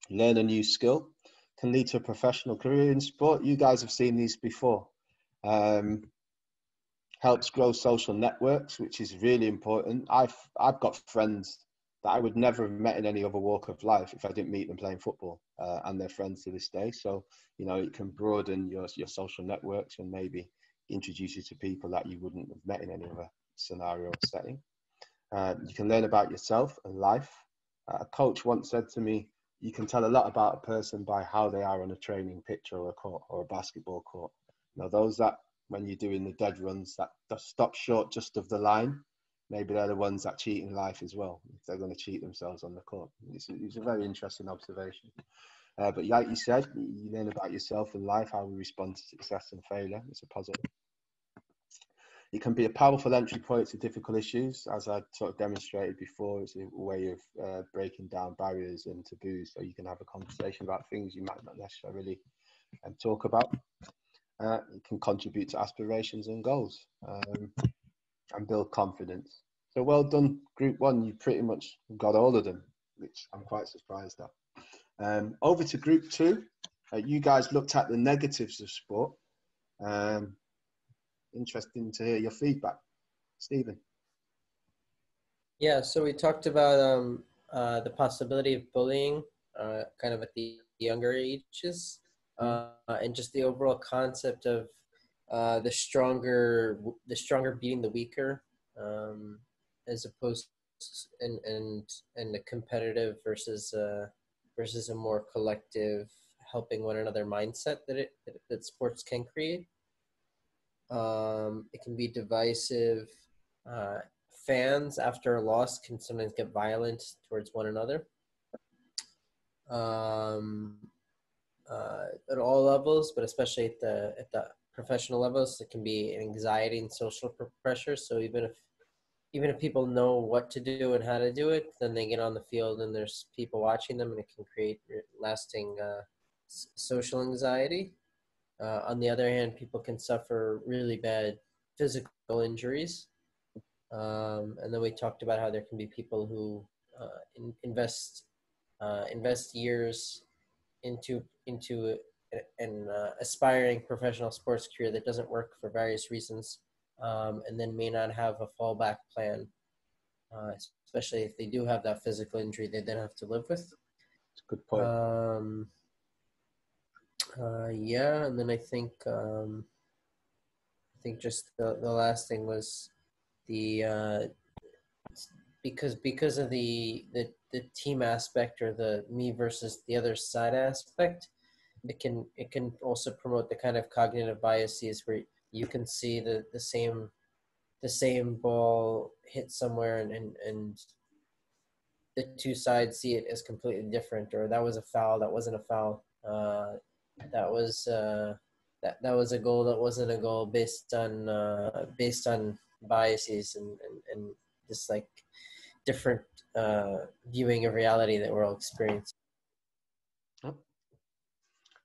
Learn a new skill can lead to a professional career in sport. You guys have seen these before. Helps grow social networks, which is really important. I've got friends that I would never have met in any other walk of life if I didn't meet them playing football, and they're friends to this day. So it can broaden your social networks and maybe introduce you to people that you wouldn't have met in any other scenario or setting. You can learn about yourself and life. A coach once said to me, you can tell a lot about a person by how they are on a training pitch or a court or a basketball court. Those that when you're doing the dead runs that stop short just of the line, maybe they're the ones that cheat in life as well, if they're going to cheat themselves on the court. It's a very interesting observation. But like you said, you learn about yourself and life, how we respond to success and failure. It's a positive. It can be a powerful entry point to difficult issues, as I sort of demonstrated before. It's a way of breaking down barriers and taboos, so you can have a conversation about things you might not necessarily talk about. It can contribute to aspirations and goals and build confidence. So well done, Group 1. You pretty much got all of them, which I'm quite surprised at. Over to Group 2. You guys looked at the negatives of sport. Interesting to hear your feedback. Stephen. Yeah, so we talked about the possibility of bullying kind of at the younger ages. And just the overall concept of the stronger beating the weaker, as opposed to, and a competitive versus a more collective, helping one another mindset that sports can create. It can be divisive. Fans after a loss can sometimes get violent towards one another. at all levels, but especially at the professional levels, it can be anxiety and social pressure. So even if people know what to do and how to do it, then they get on the field and there's people watching them, and it can create lasting social anxiety. On the other hand, people can suffer really bad physical injuries. And then we talked about how there can be people who invest years into an aspiring professional sports career that doesn't work for various reasons, and then may not have a fallback plan, especially if they do have that physical injury they then have to live with. That's a good point. Yeah, and then I think just the last thing was the because of the team aspect, or the me versus the other side aspect, it can also promote the kind of cognitive biases where you can see the same ball hit somewhere, and the two sides see it as completely different, or that was a foul, that wasn't a foul, that was that was a goal, that wasn't a goal, based on biases and just like different viewing of reality that we're all experiencing.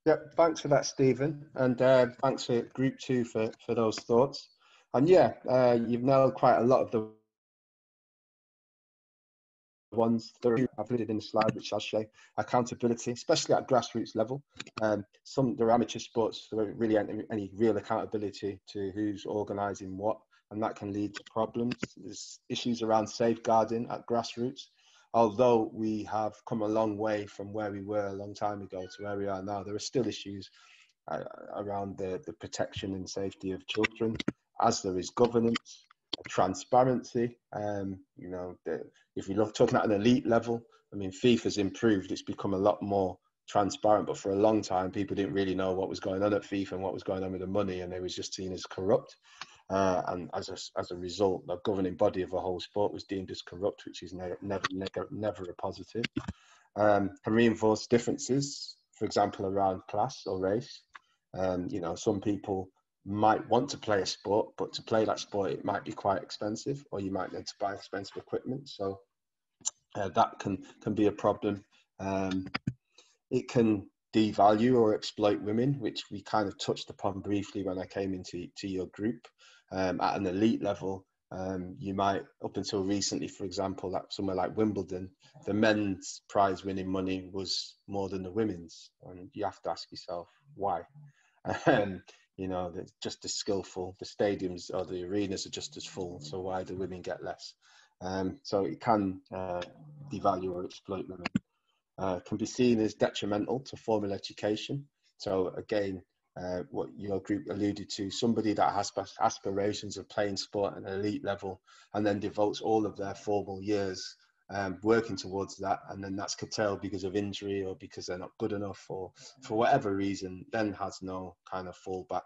Yeah, thanks for that, Stephen, and thanks for Group 2 for those thoughts. And yeah, you've nailed quite a lot of the ones that are included in the slide, which I'll show. Accountability, especially at grassroots level. There are amateur sports, there aren't really any real accountability to who's organising what, and that can lead to problems. There's issues around safeguarding at grassroots. Although we have come a long way from where we were a long time ago to where we are now, there are still issues around the protection and safety of children, as there is governance, transparency. If we look talking at an elite level, I mean, FIFA's improved. It's become a lot more transparent, but for a long time, people didn't really know what was going on at FIFA and what was going on with the money, and they was just seen as corrupt. And as a result, the governing body of the whole sport was deemed as corrupt, which is never a positive. Can reinforce differences, for example, around class or race. Some people might want to play a sport, but to play that sport, it might be quite expensive, or you might need to buy expensive equipment. So that can be a problem. It can devalue or exploit women, which we kind of touched upon briefly when I came into your group. At an elite level, you might, up until recently, for example, at somewhere like Wimbledon, the men's prize winning money was more than the women's, and you have to ask yourself why. They're just as skillful. The stadiums or the arenas are just as full, so why do women get less? So it can devalue or exploit women. Can be seen as detrimental to formal education. So again, what your group alluded to, somebody that has aspirations of playing sport at an elite level and then devotes all of their formal years working towards that, and then that's curtailed because of injury or because they're not good enough or for whatever reason, then has no kind of fallback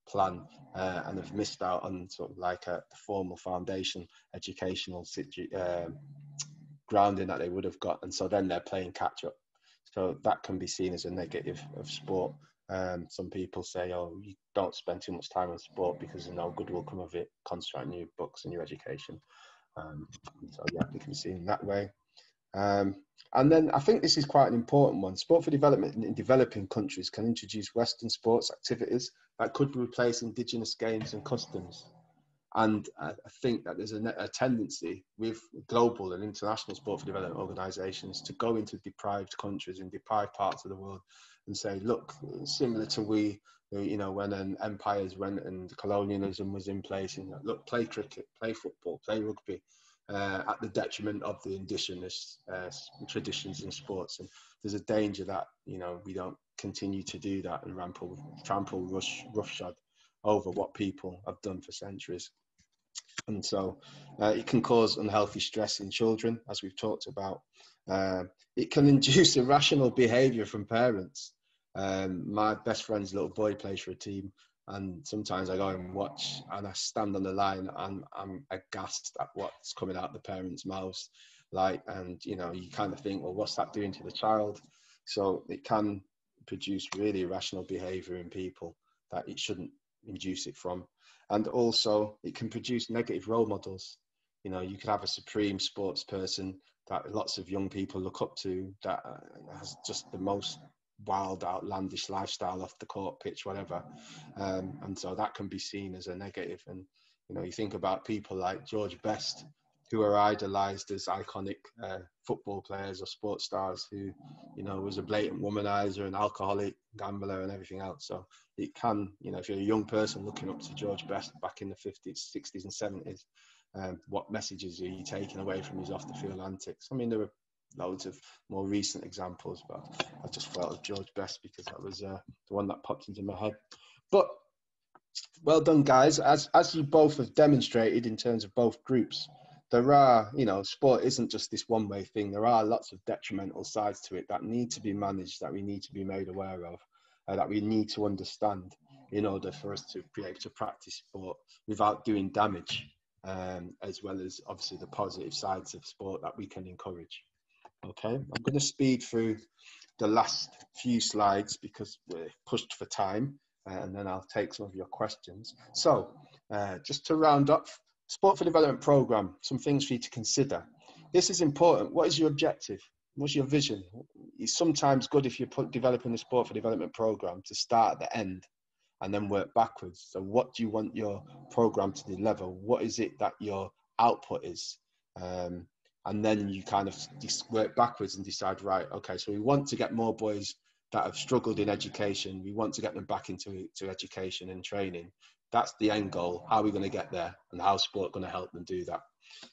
plan and have missed out on sort of like the formal foundation educational grounding that they would have got, and so then they're playing catch up. So that can be seen as a negative of sport. Some people say, oh, you don't spend too much time on sport because no good will come of it. Concentrate on your books and your education. So yeah, it can be seen in that way. And then I think this is quite an important one. Sport for development in developing countries can introduce Western sports activities that could replace indigenous games and customs. And I think that there's a tendency with global and international sport for development organisations to go into deprived countries and deprived parts of the world and say, look, similar to when an empires went and colonialism was in place, and look, play cricket, play football, play rugby, at the detriment of the indigenous traditions and sports. And there's a danger that, we don't continue to do that and trample roughshod over what people have done for centuries. And so it can cause unhealthy stress in children, as we've talked about. It can induce irrational behaviour from parents. My best friend's little boy plays for a team, and sometimes I go and watch and I stand on the line and I'm aghast at what's coming out of the parents' mouths. You kind of think, well, what's that doing to the child? So it can produce really irrational behavior in people that it shouldn't induce it from. And also it can produce negative role models. You know, you could have a supreme sports person that lots of young people look up to, that has just the most wild, outlandish lifestyle off the court, pitch, whatever. And so that can be seen as a negative. And, you know, you think about people like George Best, who are idolized as iconic football players or sports stars, who, you know, was a blatant womanizer, an alcoholic, gambler and everything else. So it can, you know, if you're a young person looking up to George Best back in the 50s, 60s and 70s, what messages are you taking away from his off-the-field antics? I mean, there are loads of more recent examples, but I just thought of George Best because that was the one that popped into my head. But well done, guys. As you both have demonstrated in terms of both groups, there are, you know, sport isn't just this one-way thing. There are lots of detrimental sides to it that need to be managed, that we need to be made aware of, that we need to understand in order for us to be able to practice sport without doing damage, as well as obviously the positive sides of sport that we can encourage. Okay, I'm going to speed through the last few slides because we're pushed for time, and then I'll take some of your questions. So just to round up, Sport for Development Programme, some things for you to consider. This is important. What is your objective? What's your vision? It's sometimes good if you're developing a Sport for Development Programme to start at the end and then work backwards. So what do you want your programme to deliver? What is it that your output is? And then you kind of work backwards and decide, right, okay, so we want to get more boys that have struggled in education. We want to get them back into education and training. That's the end goal. How are we going to get there? And how's sport going to help them do that?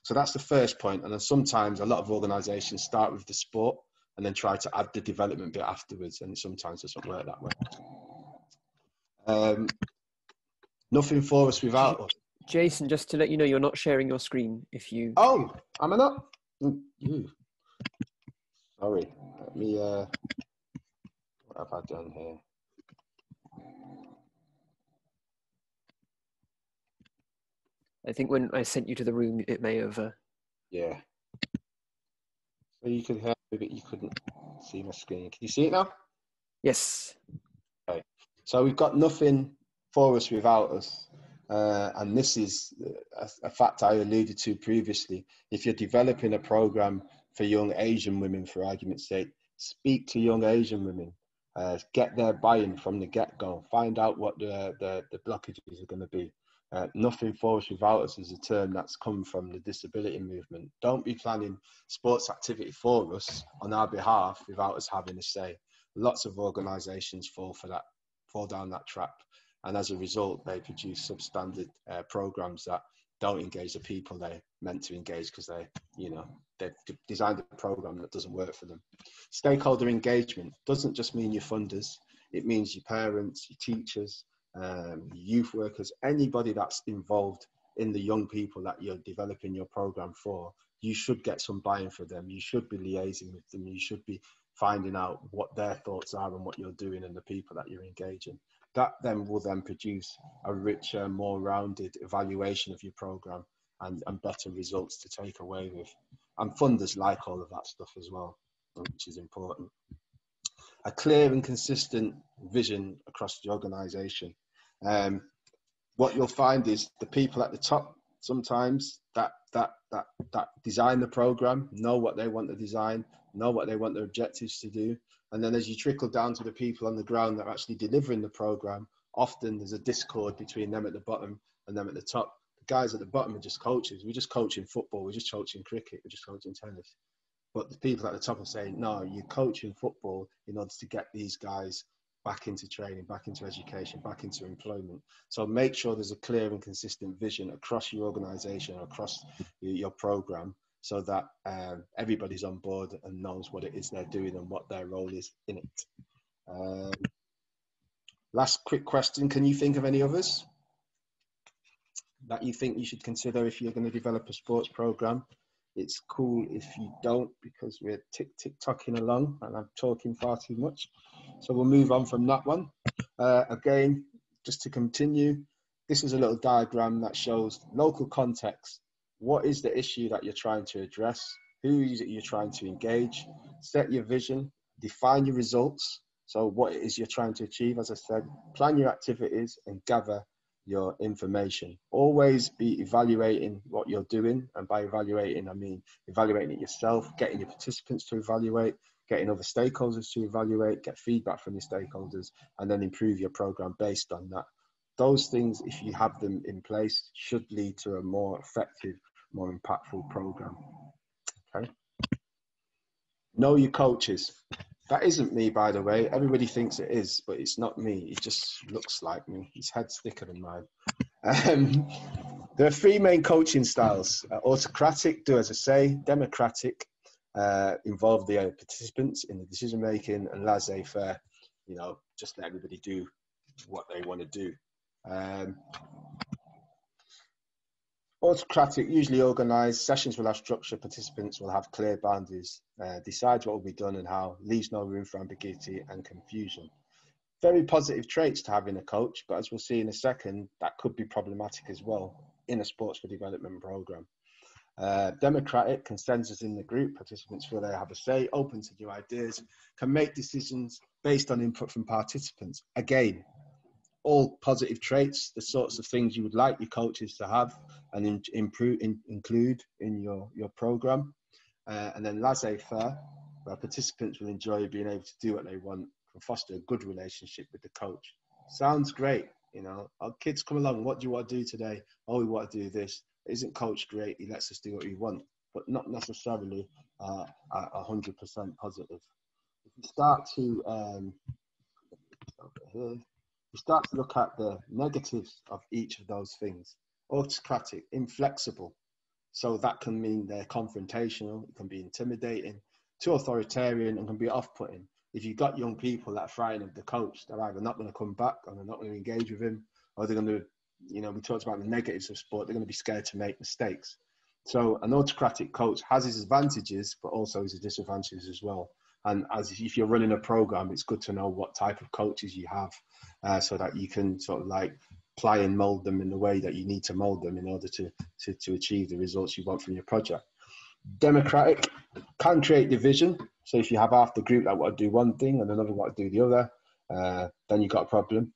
So that's the first point. And then sometimes a lot of organisations start with the sport and then try to add the development bit afterwards. And it sometimes doesn't work that way. Nothing for us without us. Jason, just to let you know, you're not sharing your screen. If you... Oh, am I not? Sorry. Let me, what have I done here? I think when I sent you to the room, it may have... Yeah. So you could hear me, but you couldn't see my screen. Can you see it now? Yes. Okay. So we've got nothing for us without us. And this is a fact I alluded to previously. If you're developing a program for young Asian women, for argument's sake, speak to young Asian women. Get their buy-in from the get-go. Find out what the blockages are going to be. Nothing for us without us is a term that's come from the disability movement. Don't be planning sports activity for us on our behalf without us having a say. Lots of organisations fall down that trap, and as a result, they produce substandard programs that don't engage the people they're meant to engage because they've designed a program that doesn't work for them. Stakeholder engagement doesn't just mean your funders. It means your parents, your teachers, youth workers, anybody that's involved in the young people that you're developing your program for. You should get some buy-in for them. You should be liaising with them. You should be finding out what their thoughts are and what you're doing and the people that you're engaging. That then will then produce a richer, more rounded evaluation of your program and better results to take away with. And funders like all of that stuff as well, which is important. A clear and consistent vision across the organisation. What you'll find is the people at the top sometimes that design the program know what they want to design, know what they want their objectives to do, and then as you trickle down to the people on the ground that are actually delivering the program, often there's a discord between them at the bottom and them at the top. The guys at the bottom are just coaches. We're just coaching football, we're just coaching cricket, we're just coaching tennis. But the people at the top are saying, no, you're coaching football in order to get these guys back into training, back into education, back into employment. So make sure there's a clear and consistent vision across your organisation, across your programme, so that everybody's on board and knows what it is they're doing and what their role is in it. Last quick question, can you think of any others that you think you should consider if you're going to develop a sports programme? It's cool if you don't, because we're tick-tocking along and I'm talking far too much. So we'll move on from that one. Again, just to continue, this is a little diagram that shows local context. What is the issue that you're trying to address? Who is it you're trying to engage? Set your vision, define your results, So what it is you're trying to achieve, as I said, plan your activities and gather your information. Always be evaluating what you're doing. And by evaluating, I mean evaluating it yourself, getting your participants to evaluate, getting other stakeholders to evaluate, get feedback from your stakeholders, and then improve your program based on that. Those things, if you have them in place, should lead to a more effective, more impactful program. Okay. Know your coaches. That isn't me, by the way. Everybody thinks it is, but it's not me. It just looks like me. His head's thicker than mine. There are three main coaching styles. Autocratic, do as I say. Democratic, involve the participants in the decision making. And laissez-faire, you know, just let everybody do what they want to do. Autocratic, usually organised, sessions will have structure, participants will have clear boundaries, decides what will be done and how, leaves no room for ambiguity and confusion. Very positive traits to have in a coach, but as we'll see in a second, that could be problematic as well in a sports for development programme. Democratic, consensus in the group, participants feel they have a say, open to new ideas, can make decisions based on input from participants. Again, all positive traits, the sorts of things you would like your coaches to have and include in your program. And then laissez-faire, where participants will enjoy being able to do what they want, can foster a good relationship with the coach. Sounds great, you know. Our kids come along, what do you want to do today? Oh, we want to do this. Isn't coach great? He lets us do what we want, but not necessarily 100% positive. If you start to over here, you start to look at the negatives of each of those things. Autocratic, inflexible. So that can mean they're confrontational, it can be intimidating, too authoritarian, and can be off-putting. If you've got young people that are frightened of the coach, they're either not going to come back, or they're not going to engage with him, or they're going to, you know, we talked about the negatives of sport, they're going to be scared to make mistakes. So an autocratic coach has his advantages, but also his disadvantages as well. And as if you're running a program, it's good to know what type of coaches you have, so that you can sort of like apply and mold them in the way that you need to mold them in order to achieve the results you want from your project. Democratic can create division. So if you have half the group that want to do one thing and another want to do the other, then you've got a problem.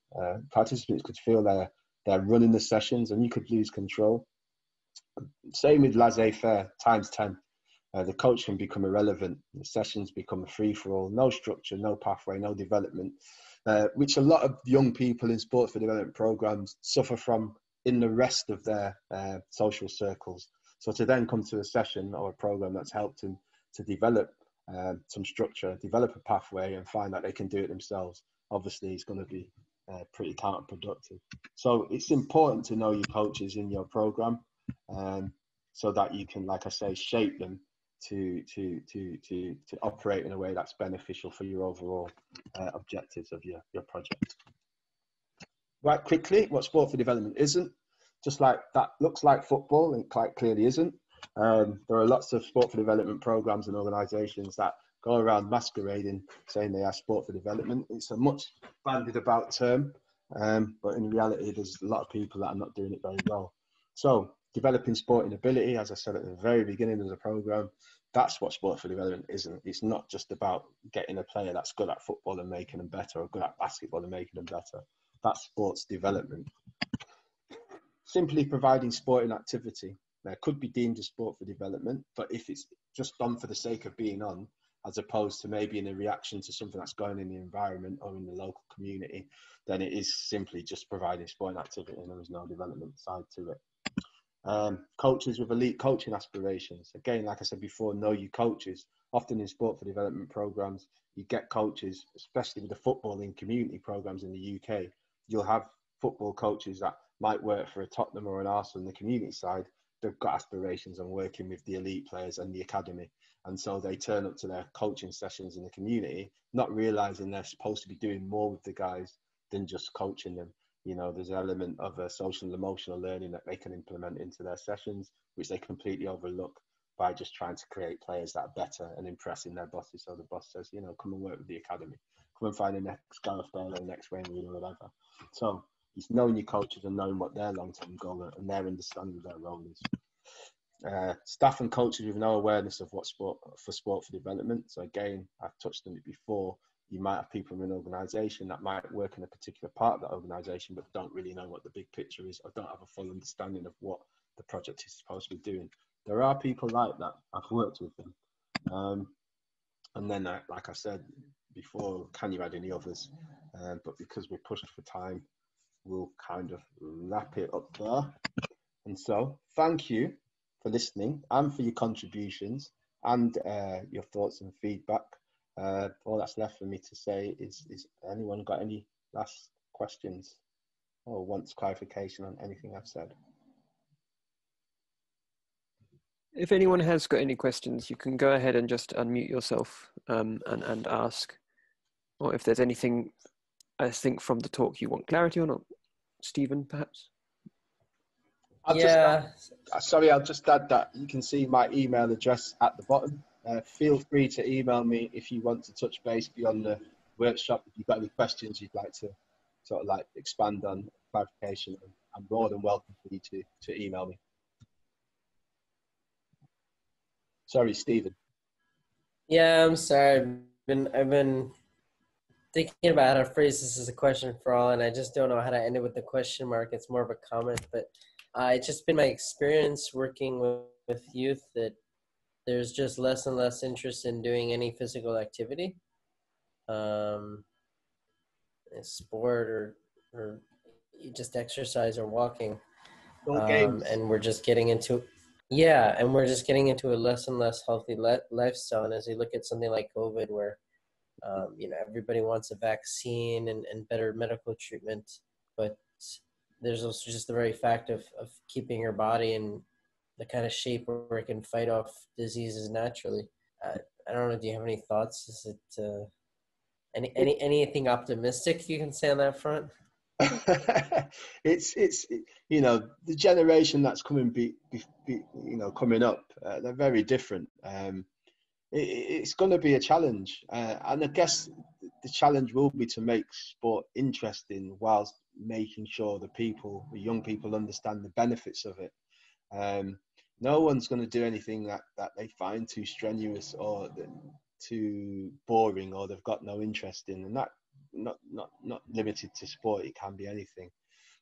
Participants could feel they're running the sessions and you could lose control. Same with laissez-faire, times 10. The coach can become irrelevant. The sessions become a free-for-all, no structure, no pathway, no development, which a lot of young people in sports for development programs suffer from in the rest of their social circles. So to then come to a session or a program that's helped them to develop some structure, develop a pathway and find that they can do it themselves, obviously it's going to be pretty counterproductive. So it's important to know your coaches in your program, so that you can, like I say, shape them to operate in a way that's beneficial for your overall objectives of your project. Right, quickly, what sport for development isn't. Just like that looks like football and quite clearly isn't. There are lots of sport for development programs and organisations that go around masquerading, saying they are sport for development. It's a much bandied about term, but in reality, there's a lot of people that are not doing it very well. So developing sporting ability, as I said at the very beginning of the program, that's what sport for development isn't. It's not just about getting a player that's good at football and making them better, or good at basketball and making them better. That's sports development. Simply providing sporting activity could be deemed as sport for development, but if it's just done for the sake of being on, as opposed to maybe in a reaction to something that's going in the environment or in the local community, then it is simply just providing sporting activity and there is no development side to it. Coaches with elite coaching aspirations. Again, like I said before, know your coaches. Often in sport for development programs, you get coaches, especially with the footballing community programs in the UK, you'll have football coaches that might work for a Tottenham or an Arsenal on the community side. They've got aspirations on working with the elite players and the academy. And so they turn up to their coaching sessions in the community, not realizing they're supposed to be doing more with the guys than just coaching them. You know, there's an element of a social and emotional learning that they can implement into their sessions, which they completely overlook by just trying to create players that are better and impressing their bosses. So the boss says, you know, come and work with the academy. Come and find the next Gareth Bale or the next Wayne Rooney or whatever. So it's knowing your coaches and knowing what their long-term goal and their understanding of their role is. Staff and coaches with no awareness of what sport for development. So again, I've touched on it before. you might have people in an organization that might work in a particular part of that organization, but don't really know what the big picture is, or don't have a full understanding of what the project is supposed to be doing. There are people like that. I've worked with them. And then, like I said before, can you add any others? But because we're pushed for time, we'll kind of wrap it up there. And so, thank you for listening and for your contributions and your thoughts and feedback. All that's left for me to say is anyone got any last questions or wants clarification on anything I've said? If anyone has got any questions, you can go ahead and just unmute yourself and ask. Or if there's anything, I think, from the talk you want clarity on, or Stephen, perhaps? I'll just add that you can see my email address at the bottom. Feel free to email me if you want to touch base beyond the workshop. If you've got any questions you'd like to sort of like expand on, clarification, I'm more than welcome for you to email me. Sorry, Stephen. Yeah, I'm sorry. I've been thinking about how to phrase this as a question for all, and I just don't know how to end it with the question mark. It's more of a comment, but it's just been my experience working with youth that there's just less and less interest in doing any physical activity, sport or just exercise or walking, and we're just getting into a less and less healthy lifestyle. And as we look at something like COVID, where everybody wants a vaccine and better medical treatment, but there's also just the very fact of keeping your body in the kind of shape where it can fight off diseases naturally. I don't know. Do you have any thoughts? Is it anything optimistic you can say on that front? it's the generation that's coming coming up, they're very different. It's going to be a challenge, and I guess the challenge will be to make sport interesting whilst making sure the young people understand the benefits of it. No one's going to do anything that they find too strenuous or too boring or they've got no interest in, and that not limited to sport. It can be anything.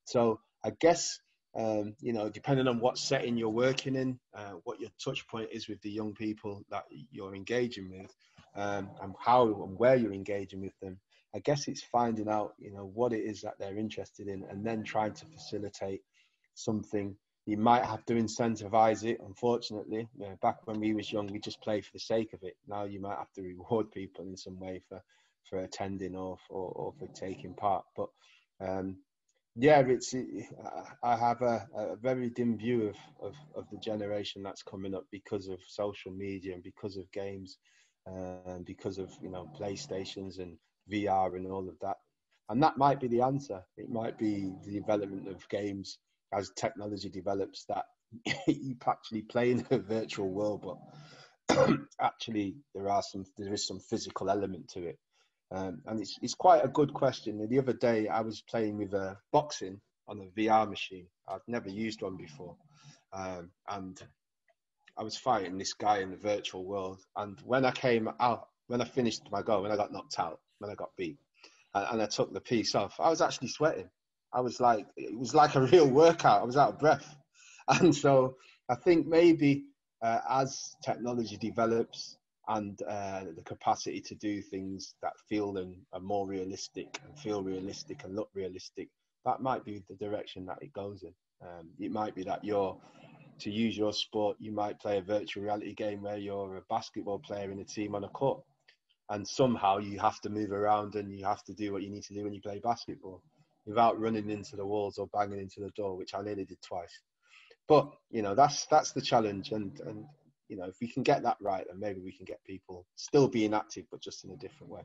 So I guess depending on what setting you're working in, what your touch point is with the young people that you're engaging with, and how and where you're engaging with them, I guess it's finding out what it is that they're interested in, and then trying to facilitate something. You might have to incentivize it. Unfortunately, back when we was young, we just played for the sake of it. Now you might have to reward people in some way for attending or for taking part. But I have a very dim view of the generation that's coming up because of social media and because of games, and because of PlayStations and VR and all of that. And that might be the answer. It might be the development of games as technology develops, that you actually play in a virtual world, but actually there is some physical element to it. And it's quite a good question. The other day I was playing with boxing on a VR machine. I'd never used one before, and I was fighting this guy in the virtual world. And when I finished my goal, when I got knocked out, when I got beat, and I took the piece off, I was actually sweating. It was like a real workout. I was out of breath. And so I think maybe as technology develops and the capacity to do things that feel and are more realistic and feel realistic and look realistic, that might be the direction that it goes in. It might be that to use your sport, you might play a virtual reality game where you're a basketball player in a team on a court. And somehow you have to move around and you have to do what you need to do when you play basketball, without running into the walls or banging into the door, which I nearly did twice. But that's the challenge, and if we can get that right, then maybe we can get people still being active, but just in a different way.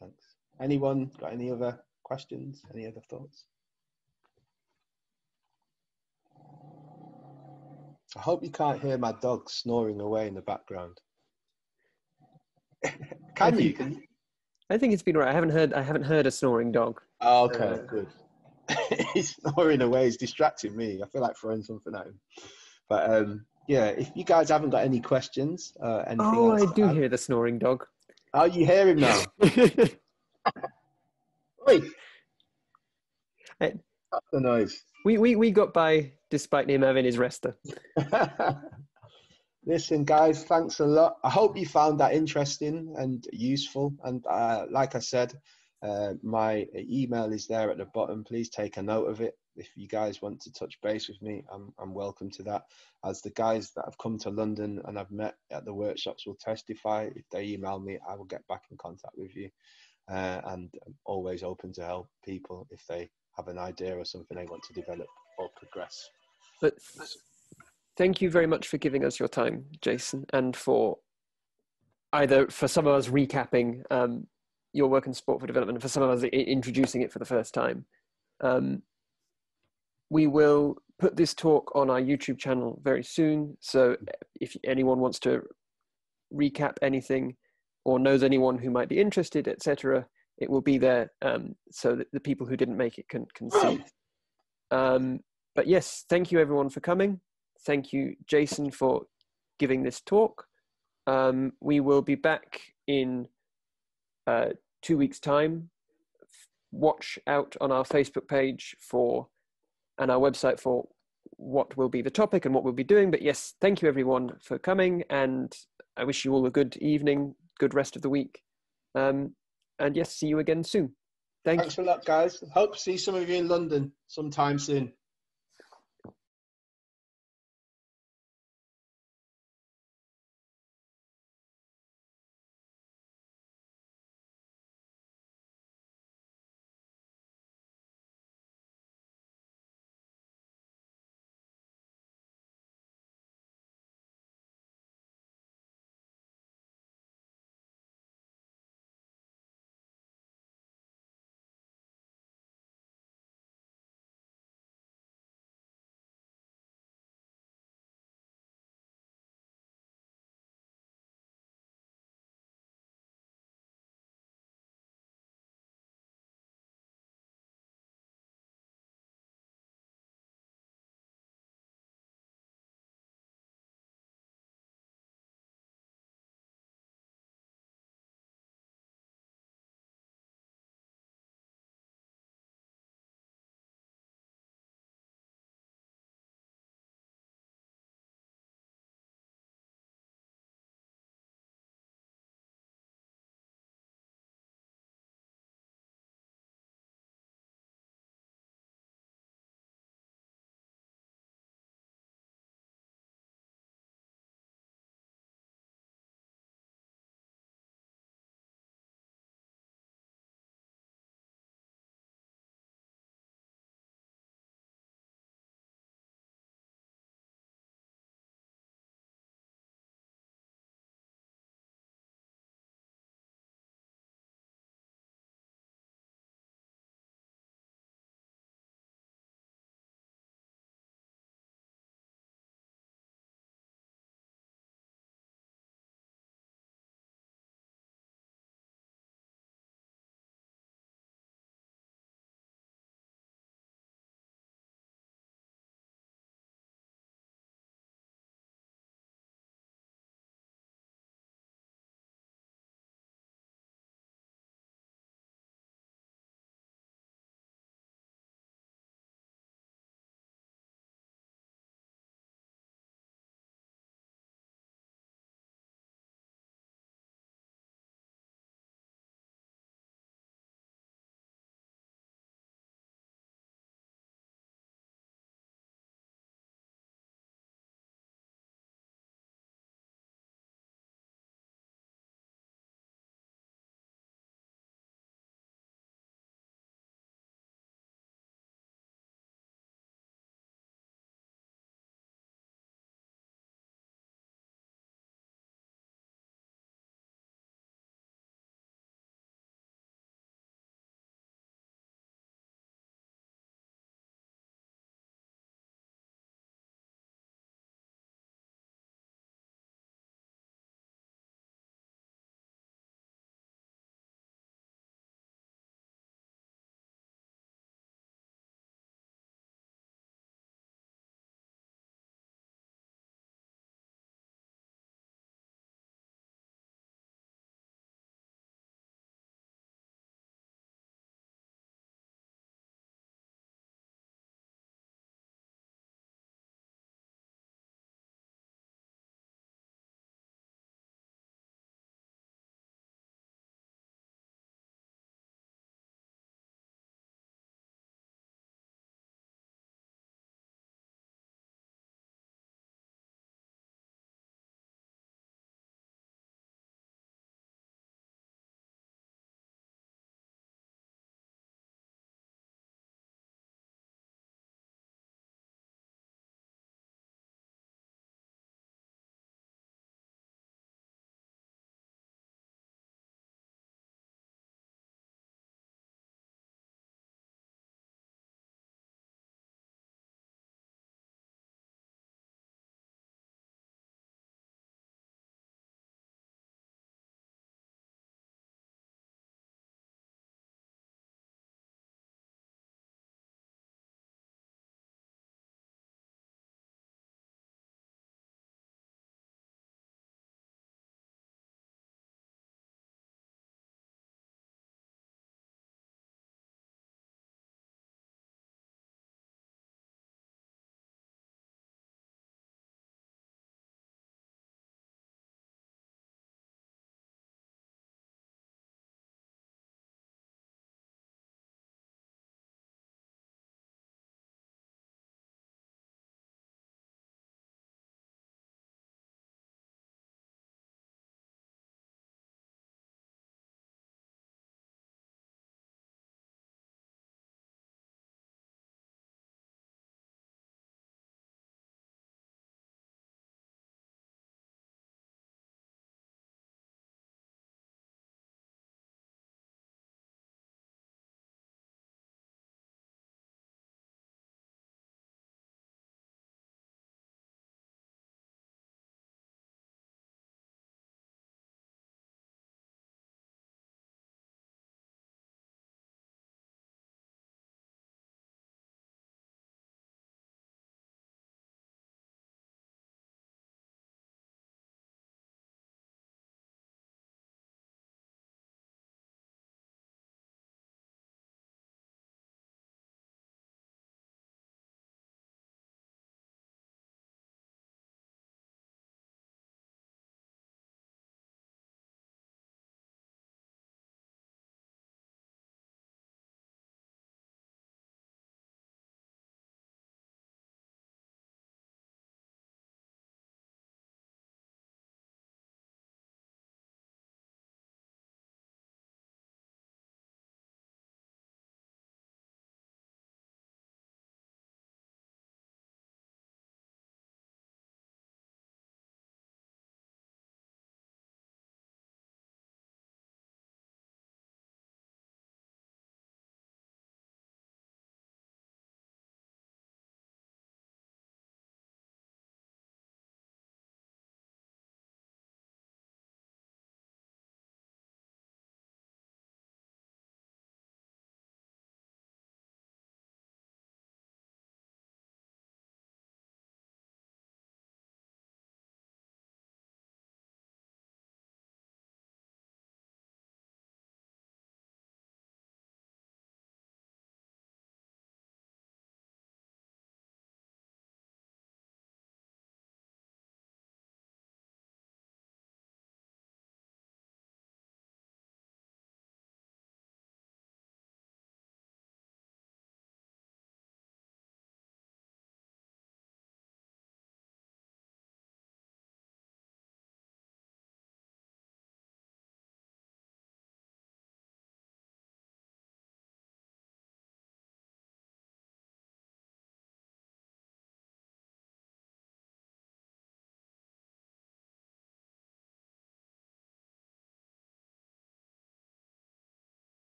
Thanks. Anyone got any other questions? Any other thoughts? I hope you can't hear my dog snoring away in the background. Can you? I think it's been right. I haven't heard a snoring dog. Oh, okay, good. He's snoring away. He's distracting me. I feel like throwing something at him. But yeah, if you guys haven't got any questions, anything Oh, else I to do add. hear the snoring dog. Oh, you hear him now? Oi, Hey, that's the noise. we got by despite him having his rester. Listen, guys, thanks a lot. I hope you found that interesting and useful. And like I said, my email is there at the bottom. Please take a note of it. If you guys want to touch base with me, I'm welcome to that. As the guys that have come to London and I've met at the workshops will testify, if they email me, I will get back in contact with you. And I'm always open to help people if they have an idea or something they want to develop or progress. But thank you very much for giving us your time, Jason, and for some of us recapping your work in sport for development, and for some of us introducing it for the first time. We will put this talk on our YouTube channel very soon. So if anyone wants to recap anything or knows anyone who might be interested, etc., it will be there so that the people who didn't make it can see. But yes, thank you everyone for coming. Thank you, Jason, for giving this talk. We will be back in 2 weeks' time. Watch out on our Facebook page and our website for what will be the topic and what we'll be doing. But yes, thank you everyone for coming, and I wish you all a good evening, good rest of the week. And yes, see you again soon. Thanks a lot, guys. Hope to see some of you in London sometime soon.